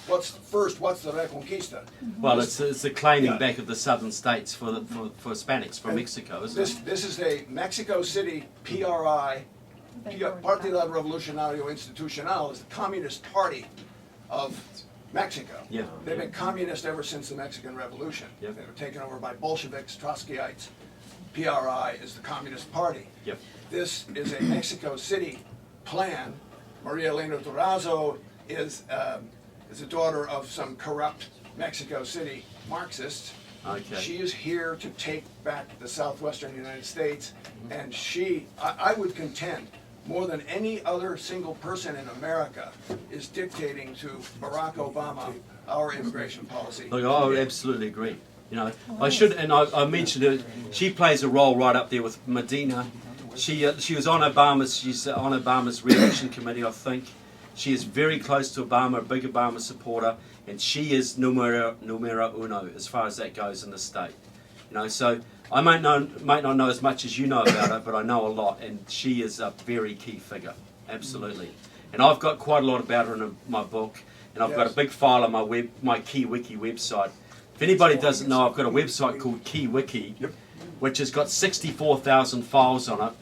what's the Reconquista? Well, it's the claiming back of the southern states for Hispanics from Mexico, isn't it? This is a Mexico City PRI, Partido Revolucionario Institucional, is the Communist Party of Mexico. Yeah. They've been communist ever since the Mexican Revolution. Yep. They were taken over by Bolsheviks, Trotskyites. PRI is the Communist Party. Yep. This is a Mexico City plan. Maria Elena Durazo is the daughter of some corrupt Mexico City Marxists. Okay. She is here to take back the southwestern United States, and I would contend, more than any other single person in America, is dictating to Barack Obama our immigration policy. Look, I absolutely agree. You know, I mentioned it. She plays a role right up there with Medina. She was on she's on Obama's re-election committee, I think. She is very close to Obama, a big Obama supporter, and she is numero uno as far as that goes in the state. You know, so I might not know as much as you know about her, but I know a lot, and she is a very key figure, absolutely. And I've got quite a lot about her in my book, and I've got a big file on my KeyWiki website. If anybody doesn't know, I've got a website called KeyWiki, which has got 64,000 files on it,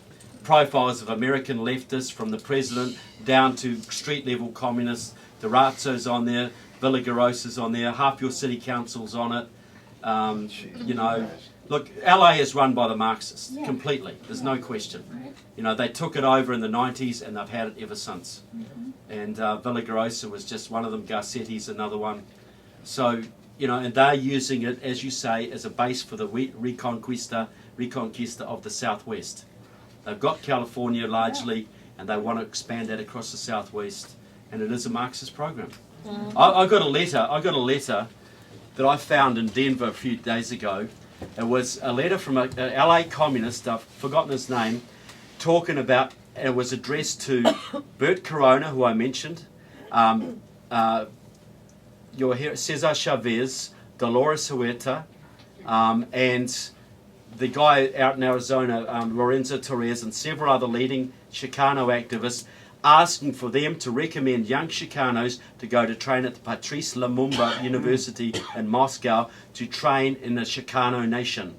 profiles of American leftists from the president down to street-level communists. Durazzo's on there, Villagrosa's on there, half your city council's on it. You know, look, LA is run by the Marxists, completely. There's no question. You know, they took it over in the 90s and they've had it ever since. And Villagrosa was just one of them, Garcetti's another one. So, you know, and they're using it, as you say, as a base for the Reconquista of the Southwest. They've got California largely, and they want to expand that across the Southwest, and it is a Marxist program. I got a letter that I found in Denver a few days ago. It was a letter from a LA communist, I've forgotten his name, talking about, and it was addressed to Bert Corona, who I mentioned, Cesar Chavez, Dolores Huerta, and the guy out in Arizona, Lorenzo Torres, and several other leading Chicano activists, asking for them to recommend young Chicanos to go to train at the Patrice Lumumba University in Moscow to train in the Chicano nation,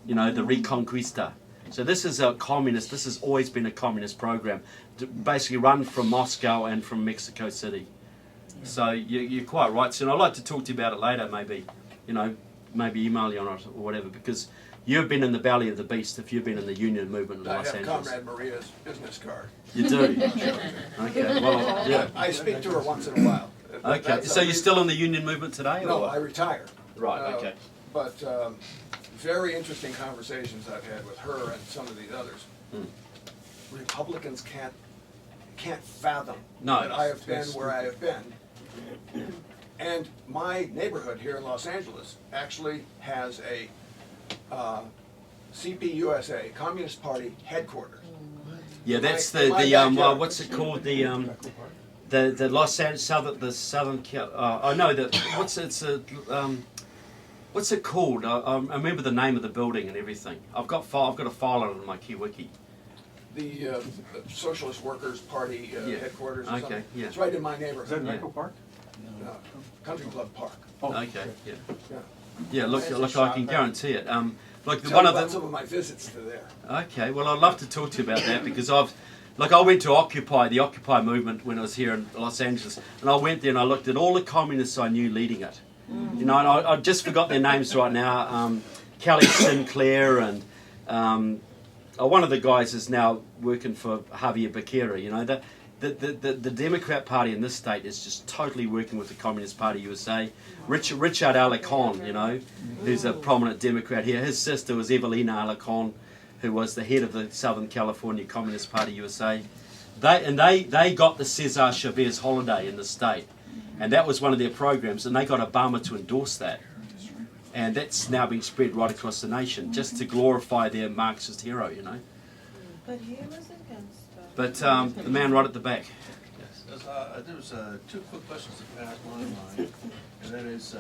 you know, the Reconquista. So this is a communist, this has always been a communist program, basically run from Moscow and from Mexico City. So you're quite right. So I'd like to talk to you about it later, maybe, you know, maybe email you on it or whatever, because you've been in the belly of the beast if you've been in the union movement in Los Angeles. I have Comrade Maria's business card. You do? Okay, well, yeah. I speak to her once in a while. Okay, so you're still in the union movement today? No, or? I retired. Right, okay. But very interesting conversations I've had with her and some of these others. Republicans can't fathom that I have been where I have been. And my neighborhood here in Los Angeles actually has a CPUSA, Communist Party headquarters. Yeah, that's what's it called? The Los Angeles the Southern what's it called? I remember the name of the building and everything. I've got a file on it in my KeyWiki. The Socialist Workers Party headquarters. Or something. Yeah. It's right in my neighborhood. Is that in Echo Park? No, Country Club Park. Oh, okay. Yeah. Yeah. Yeah. Look, I can guarantee it. Like Tell one you of about some of my visits to there. Okay, well, I'd love to talk to you about that because I went to the Occupy movement when I was here in Los Angeles, and I went there and I looked at all the communists I knew leading it. You know, and I just forgot their names right now. Kelly Sinclair and one of the guys is now working for Javier Becerra. You know, the Democrat Party in this state is just totally working with the Communist Party USA. Richard Alarcon, you know, who's a prominent Democrat here. His sister was Evelina Alarcon, who was the head of the Southern California Communist Party USA. They got the Cesar Chavez holiday in the state, and that was one of their programs, and they got Obama to endorse that. And that's now being spread right across the nation, just to glorify their Marxist hero, you know. But he was against that. But the man right at the back. Yes, there was two quick questions that passed my mind, and that is,